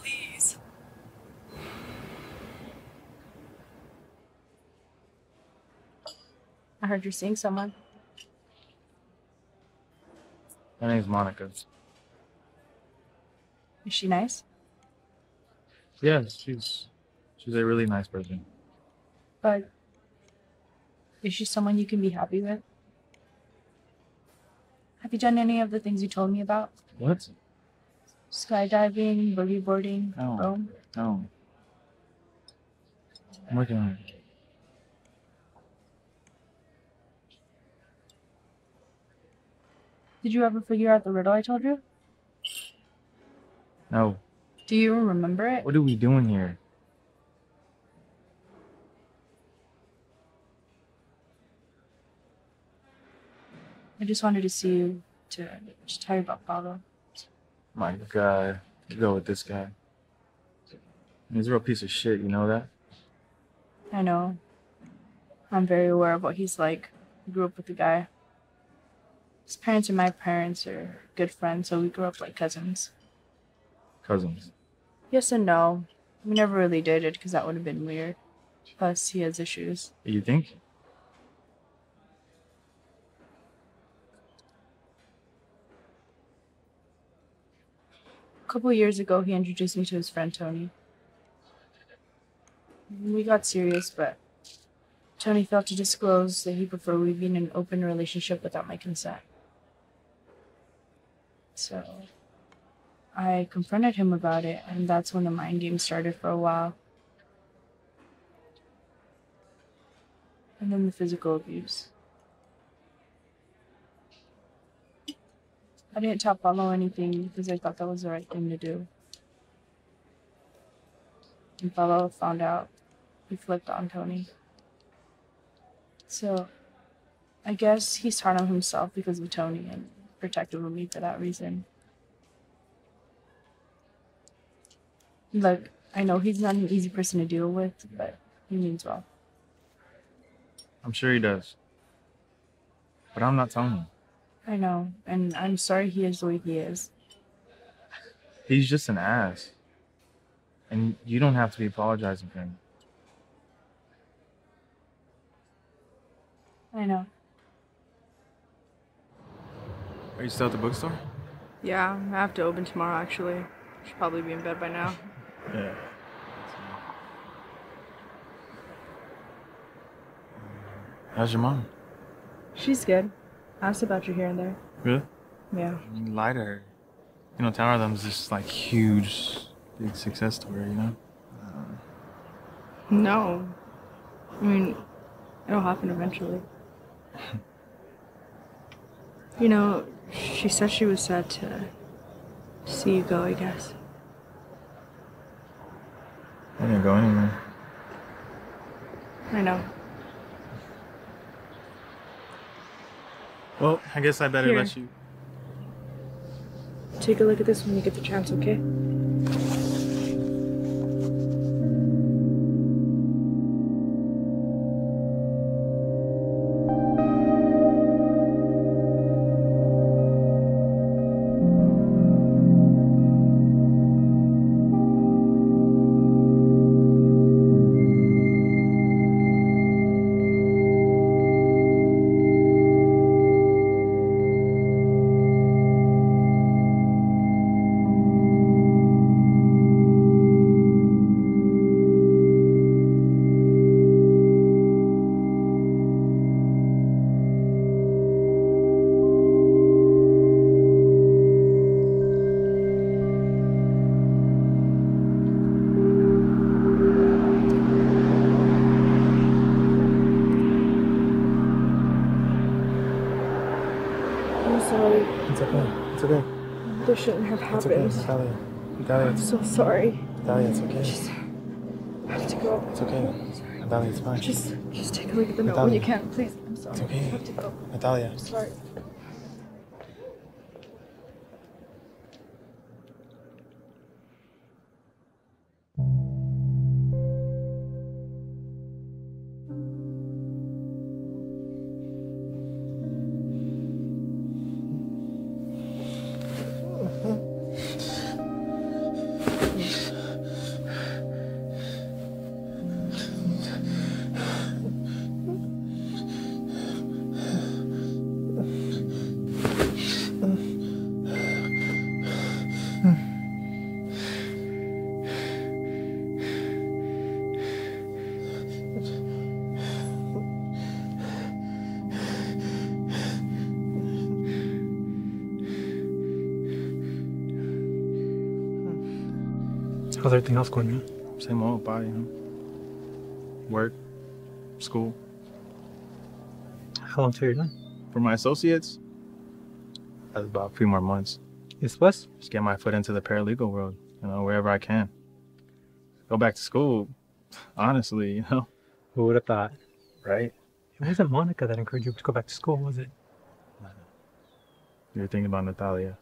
Please. I heard you're seeing someone. Her name's Monica. Is she nice? Yeah, she's a really nice person. But is she someone you can be happy with? Have you done any of the things you told me about? What? Skydiving, boogie boarding, No. Rome? No. I'm working on it. Did you ever figure out the riddle I told you? No. Do you remember it? What are we doing here? I just wanted to see you to just tell you about Pablo. My God. You go with this guy. He's a real piece of shit, you know that? I know. I'm very aware of what he's like. I grew up with the guy. His parents and my parents are good friends, so we grew up like cousins. Cousins. Yes and no. We never really dated because that would have been weird. Plus, he has issues. You think? A couple years ago, he introduced me to his friend Tony. We got serious, but Tony failed to disclose that he preferred we be in an open relationship without my consent. So I confronted him about it, and that's when the mind game started for a while. And then the physical abuse. I didn't tell Paulo anything because I thought that was the right thing to do. And Paulo found out. He flipped on Tony. So I guess he's hard on himself because of Tony and protective of me for that reason. Look, I know he's not an easy person to deal with, but he means well. I'm sure he does. But I'm not telling you. I know, and I'm sorry he is the way he is. He's just an ass. And you don't have to be apologizing for him. I know. Are you still at the bookstore? Yeah, I have to open tomorrow actually. Should probably be in bed by now. Yeah. How's your mom? She's good. Asked about you here and there. Really? Yeah. You lie to her. You know, Tower of Them's this like huge, big success story, you know? No. I mean, it'll happen eventually. You know, she said she was sad to see you go, I guess. I didn't go anywhere. I know. Well, I guess I better Here. let you. Take a look at this when you get the chance, okay? I'm sorry. It's okay. It's okay. This shouldn't have It's okay, happened. Natalia. Natalia, I'm so sorry. Natalia, it's okay. I have to go. It's okay. Natalia, it's fine. Just take a look at the note when you can, please. I'm sorry. It's okay. I have to go. Natalia. I'm sorry. How's everything else going, man? Same old body, you know? Work, school. How long till you're done? For my associates, that's about a few more months. Yes, what? Just get my foot into the paralegal world, you know, wherever I can. Go back to school, honestly, you know? Who would have thought? Right? It wasn't Monica that encouraged you to go back to school, was it? You're thinking about Natalia.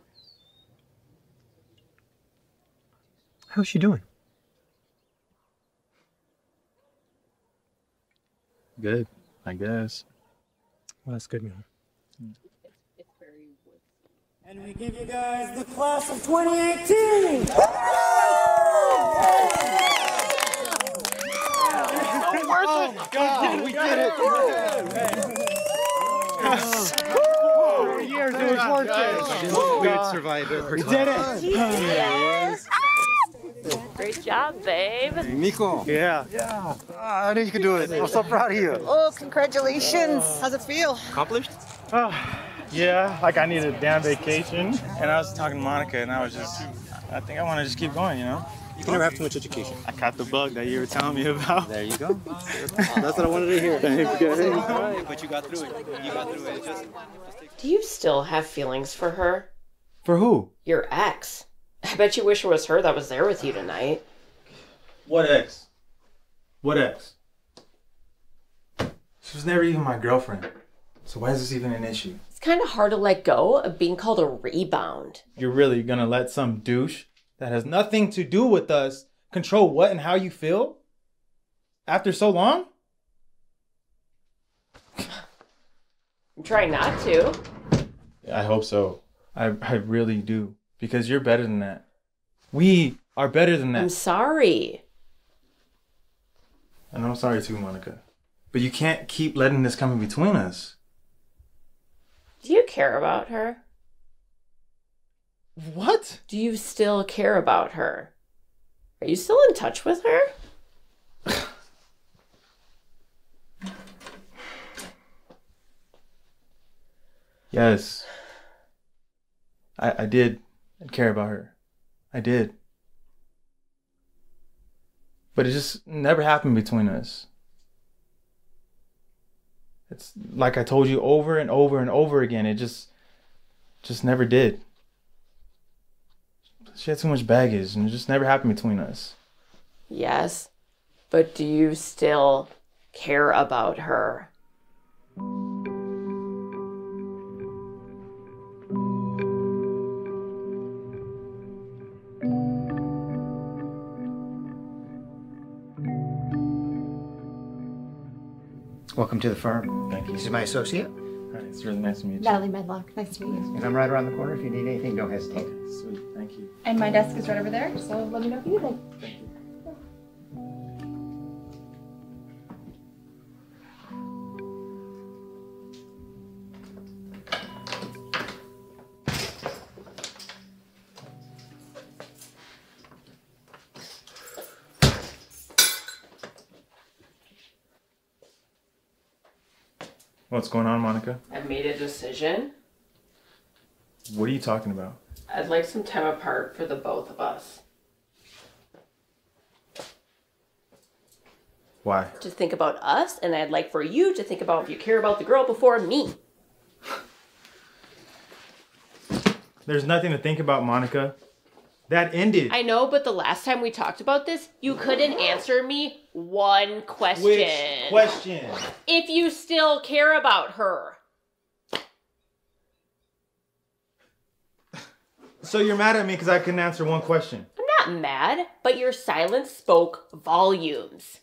How's she doing? Good, I guess. Well, that's good, man. And we give you guys the class of 2018! Oh my God, we did it! 4 years, it was worth it! We would survive it. We did it! Great job, babe. Nico. Yeah. I knew you could do it. I'm so proud of you. Oh, congratulations. How's it feel? Accomplished? Yeah, like I needed a damn vacation. And I was talking to Monica and I think I want to just keep going, you know? You can never have too much education. I caught the bug that you were telling me about. There you go. That's what I wanted to hear. Thanks, guys. But you got through it. You got through it. Do you still have feelings for her? For who? Your ex. I bet you wish it was her that was there with you tonight. What ex? What ex? She was never even my girlfriend. So why is this even an issue? It's kind of hard to let go of being called a rebound. You're really gonna let some douche that has nothing to do with us control what and how you feel? After so long? I'm trying not to. I hope so. I really do. Because you're better than that. We are better than that. I'm sorry. And I'm sorry too, Monica. But But you can't keep letting this come in between us. Do you care about her? What? Do you still care about her? Are you still in touch with her? Yes. I did care about her. I did. But it just never happened between us. It's like I told you over and over and over again. It just never did. She had too much baggage and it just never happened between us. Yes, but do you still care about her? Welcome to the firm. Thank you. This is my associate. Hi, it's really nice to meet you. Natalie Medlock. Nice to meet you. And I'm right around the corner. If you need anything, don't hesitate. Sweet, thank you. And my desk is right over there, so let me know if you need anything. Thank you. What's going on, Monica? I've made a decision. What are you talking about? I'd like some time apart for the both of us. Why? To think about us, and I'd like for you to think about if you care about the girl before me. There's nothing to think about, Monica. That ended. I know, but the last time we talked about this, you couldn't answer me one question. Which question? If you still care about her. So you're mad at me because I couldn't answer one question. I'm not mad, but your silence spoke volumes.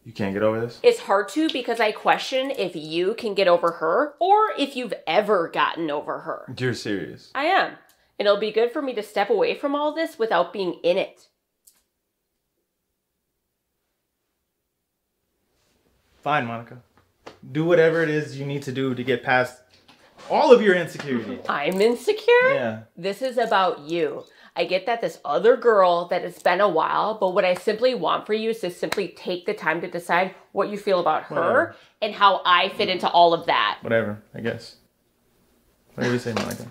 You can't get over this? It's hard to because I question if you can get over her or if you've ever gotten over her. You're serious. I am. And it'll be good for me to step away from all this without being in it. Fine, Monica. Do whatever it is you need to do to get past all of your insecurity. I'm insecure? Yeah. This is about you. I get that this other girl that it's been a while, but what I simply want for you is to simply take the time to decide what you feel about her Whatever. and how I fit into all of that. Whatever, I guess. Whatever you say, Monica.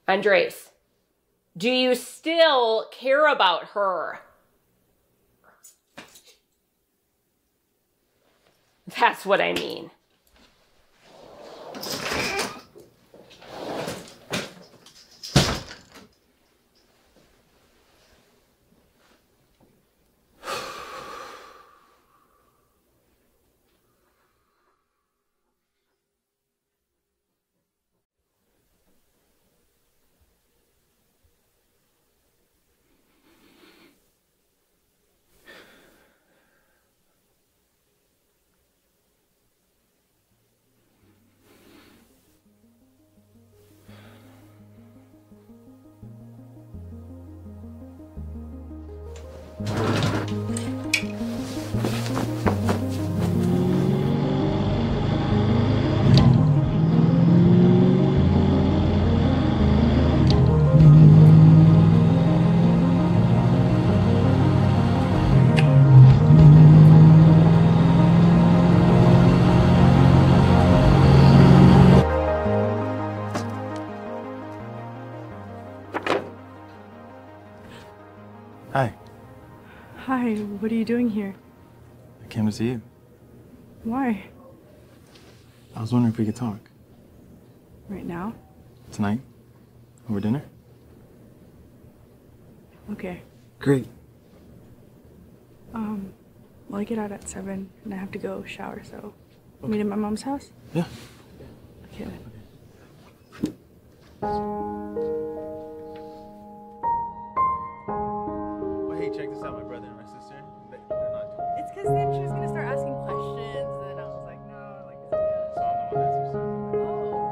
Andres, do you still care about her? That's what I mean. Hi. Hi, what are you doing here? I came to see you. Why? I was wondering if we could talk. Right now? Tonight? Over dinner? Okay. Great. Well, I get out at 7 and I have to go shower, so meet at my mom's house? Yeah. Okay then. Well, hey, check this out, my brother and my sister. They're not doing It's because then she was gonna start asking questions, and then I was like, no, like, so I'm the one that's upset. oh.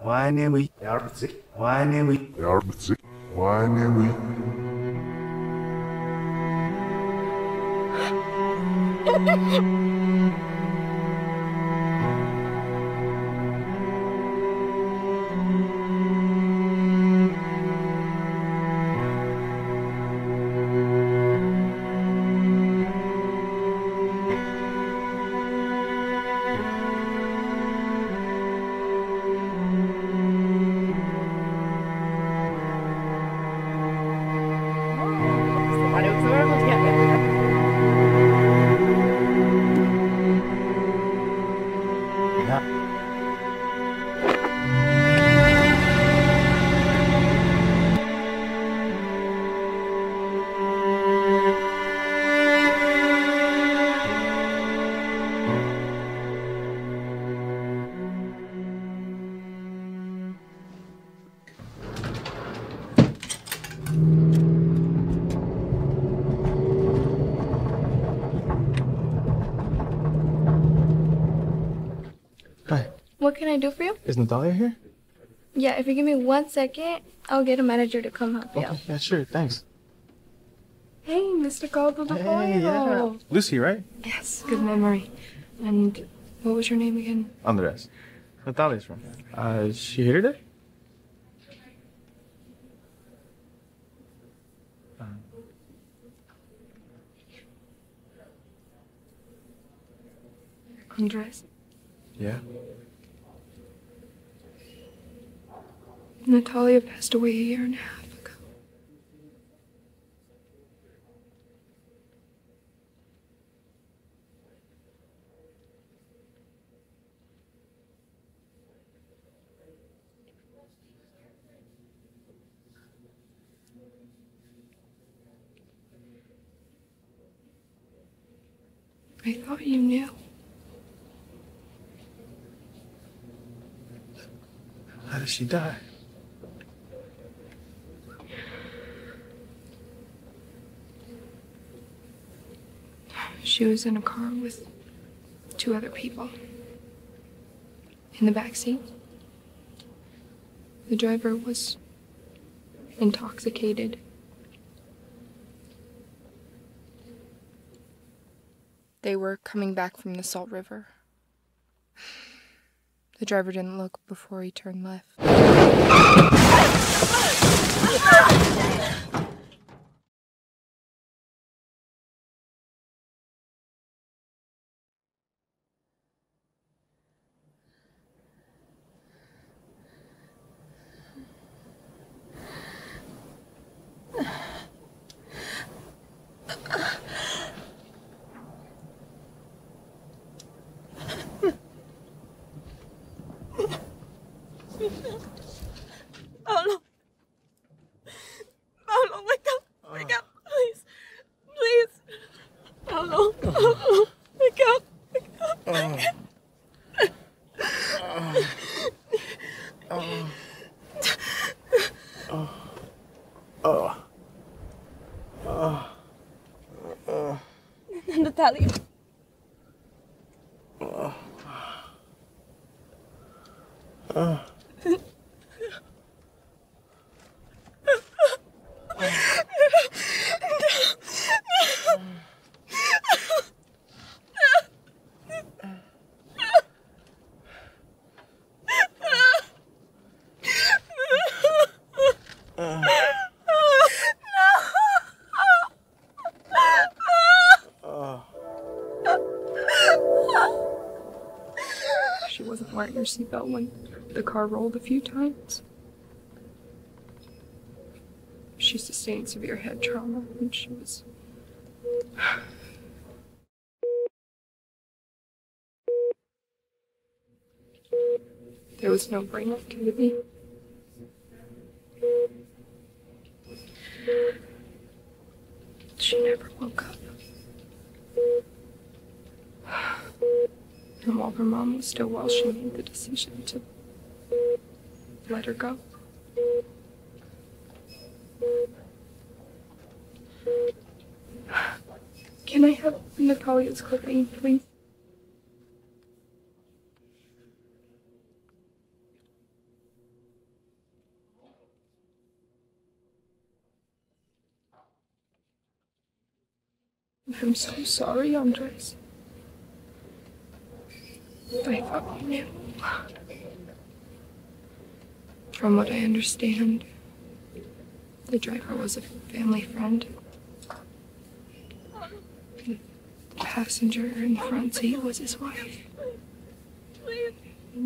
Wine we. Wine we. Wine we. Hi. What can I do for you? Is Natalia here? Yeah, if you give me 1 second, I'll get a manager to come help you out. Yeah, sure. Thanks. Hey, Mr. Caldwell. Hey, yeah. Lucy, right? Yes, good memory. And what was your name again? Andres. Natalia's from. Is she here today? Andres. Yeah. Natalia passed away 1.5 years ago. I thought you knew. How did she die? She was in a car with 2 other people. In the back seat. The driver was intoxicated. They were coming back from the Salt River. The driver didn't look before he turned left. Paulo. Paulo, wake up. Wake up, please. Please. Paulo. Paulo. Wake up. Wake up. Natalia. She wasn't wearing her seatbelt when the car rolled a few times. She sustained severe head trauma when she was... There was no brain activity. She never woke up. And while her mom was still well, she made the decision to let her go. Can I have Natalia's clipping, please? I'm so sorry, Andres. I thought you knew. From what I understand, the driver was a family friend. The passenger in the front seat was his wife.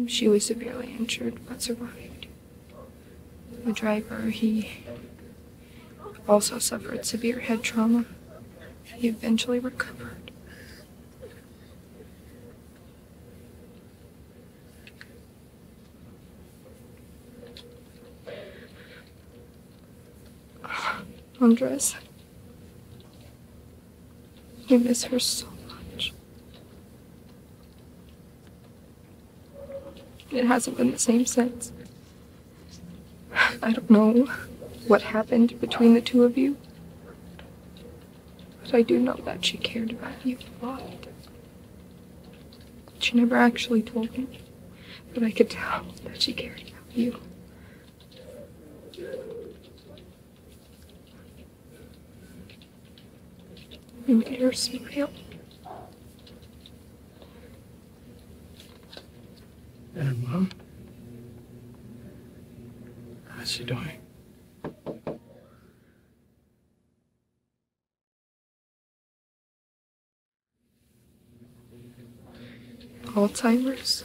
She was severely injured but survived. The driver, he also suffered severe head trauma. He eventually recovered. Andres, I miss her so much. It hasn't been the same since. I don't know what happened between the two of you, but I do know that she cared about you a lot. She never actually told me, but I could tell that she cared about you. You made her smile. And Mom? How's she doing? Alzheimer's.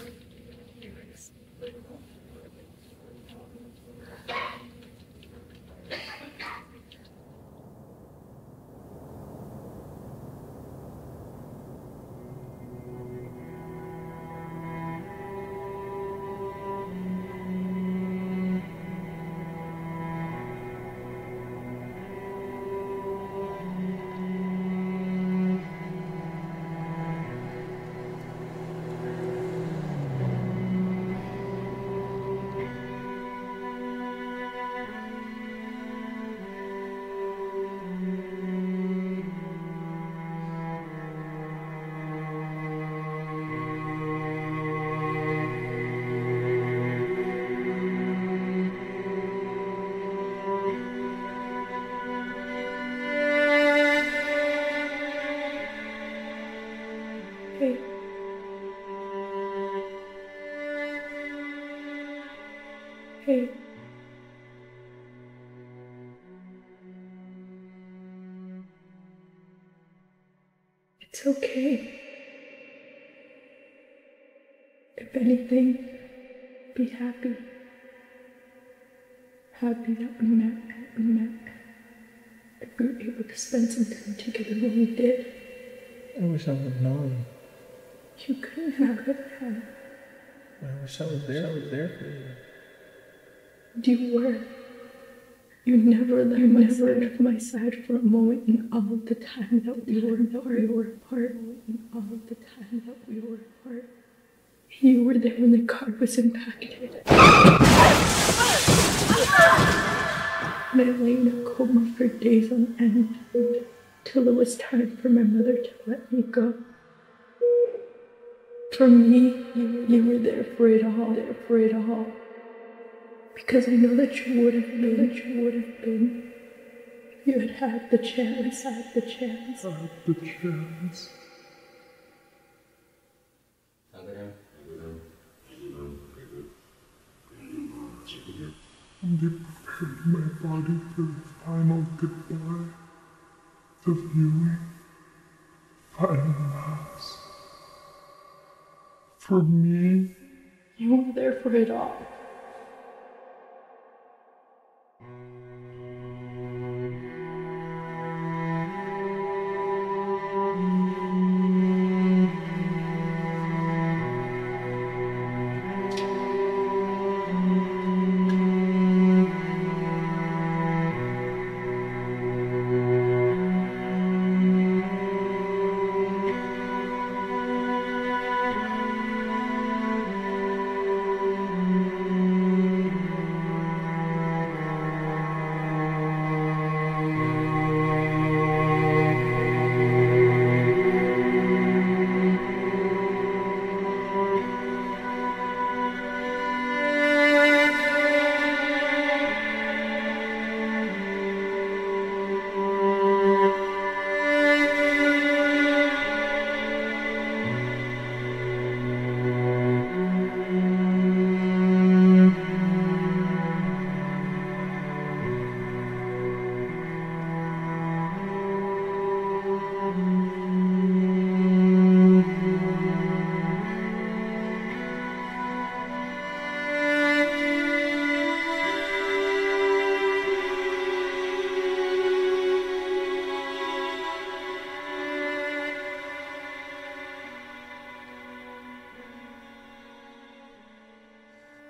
Hey. Hey. It's okay. If anything, be happy. Happy that we met. That we were able to spend some time together when we did. I wish I would have known. You couldn't have. I wish I was there for you. You were. You never left my side for a moment in all of the time that we were apart. In all of the time that we were apart. You were there when the car was impacted. And I lay in a coma for days on end, till it was time for my mother to let me go. For me, you were there for it all. Because I know that you would have been. If you had the chance. And they prepared my body for the final goodbye, the viewing, final mass. For me, You were there for it all.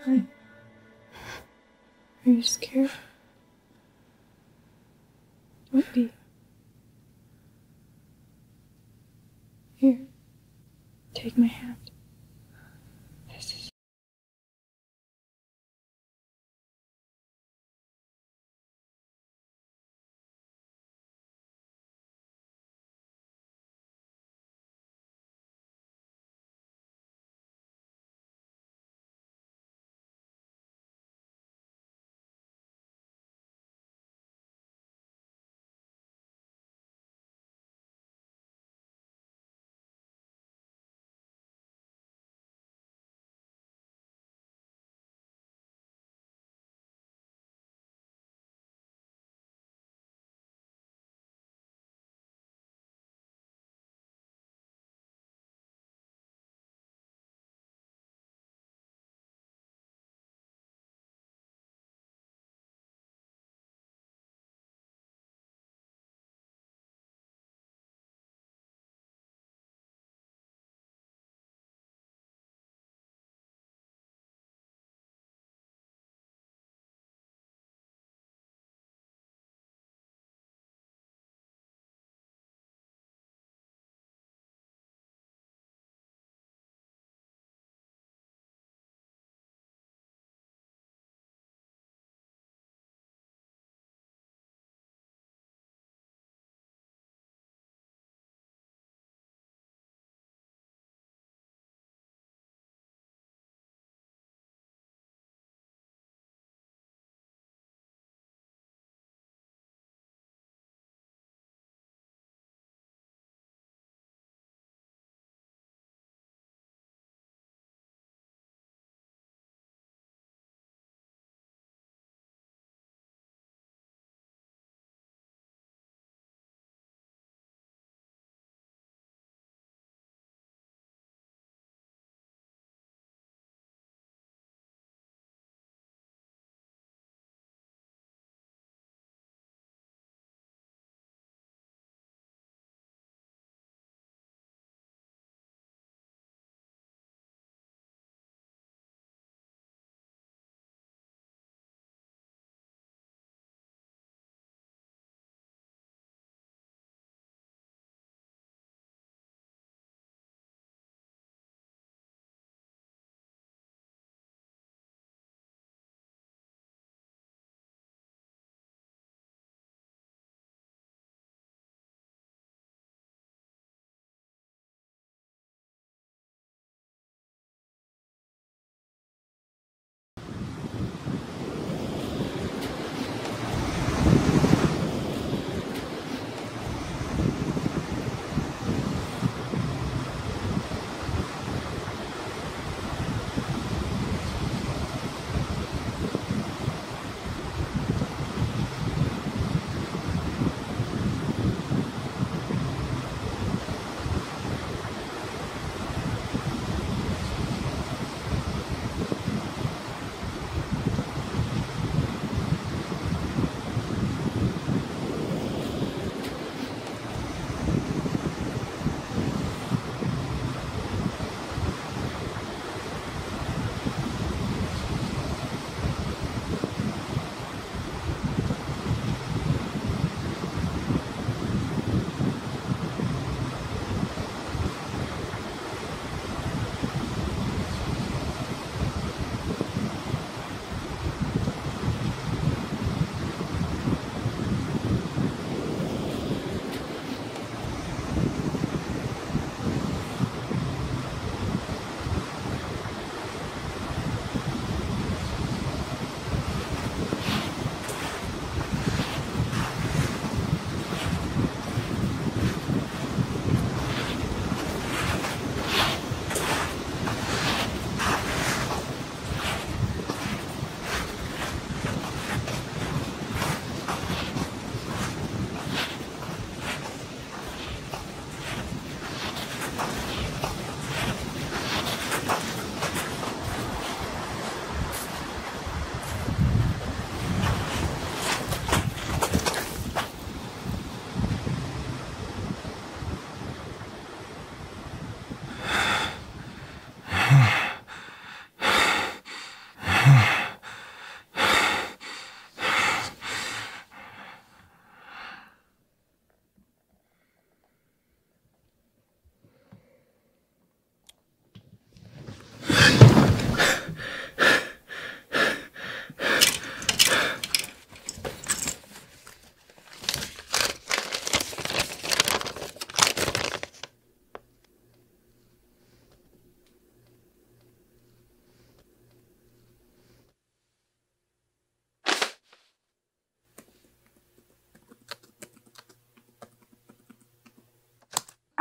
Why? Are you scared? Don't be. Here, take my hand. This is.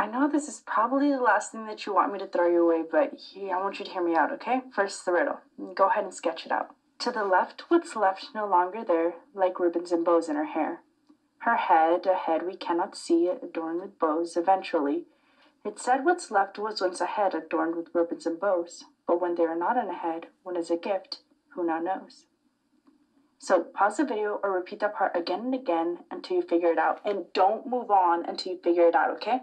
I know this is probably the last thing that you want me to throw you away, but I want you to hear me out, okay? First, the riddle. Go ahead and sketch it out. To the left, what's left no longer there, like ribbons and bows in her hair. Her head, a head we cannot see, adorned with bows, eventually. It said what's left was once a head adorned with ribbons and bows, but when they are not in a head, when is a gift, who now knows? So pause the video or repeat that part again and again until you figure it out. And don't move on until you figure it out, okay?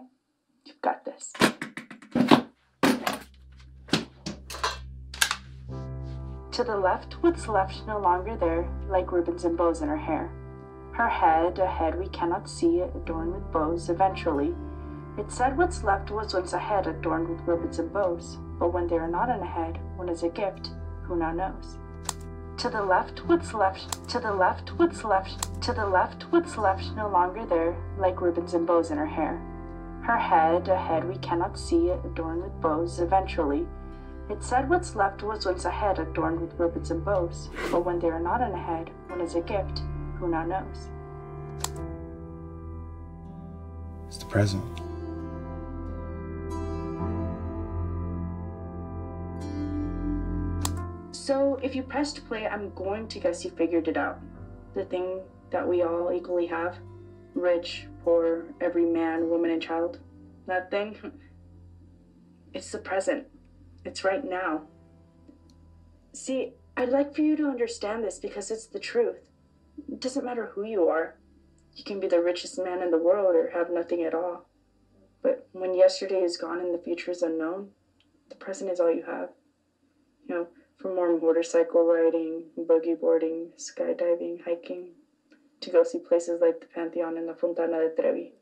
You've got this. To the left, what's left no longer there, like ribbons and bows in her hair. Her head, a head we cannot see, adorned with bows, eventually. It said what's left was once a head adorned with ribbons and bows, but when they are not in a head, when is a gift, who now knows? To the left, what's left, to the left, what's left, to the left, what's left no longer there, like ribbons and bows in her hair. Her head, a head we cannot see, adorned with bows, eventually. It said what's left was once a head adorned with ribbons and bows, but when they are not in a head, when is a gift, who now knows? It's the present. So if you pressed play, I'm going to guess you figured it out. The thing that we all equally have. Rich, poor, every man, woman, and child. That thing. It's the present. It's right now. See, I'd like for you to understand this because it's the truth. It doesn't matter who you are. You can be the richest man in the world or have nothing at all. But when yesterday is gone and the future is unknown, the present is all you have. You know, from more motorcycle riding, buggy boarding, skydiving, hiking, to go see places like the Pantheon and the Fontana de Trevi.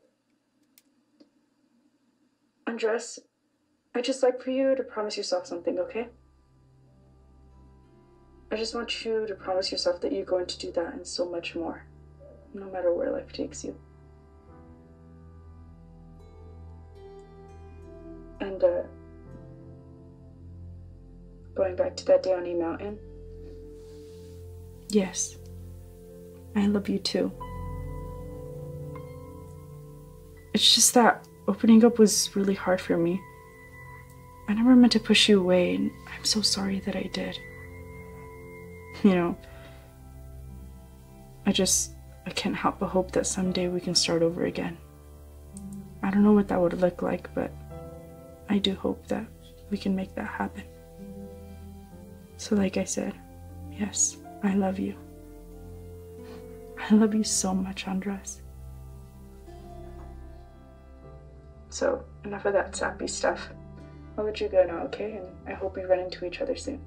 Andres, I'd just like for you to promise yourself something, okay? I just want you to promise yourself that you're going to do that and so much more, no matter where life takes you. And, going back to that day on E Mountain. Yes, I love you too. It's just that opening up was really hard for me. I never meant to push you away, and I'm so sorry that I did. You know, I can't help but hope that someday we can start over again. I don't know what that would look like, but I do hope that we can make that happen. So like I said, yes, I love you. I love you so much, Andres. So, enough of that sappy stuff. I'll let you go now, okay? And I hope we run into each other soon.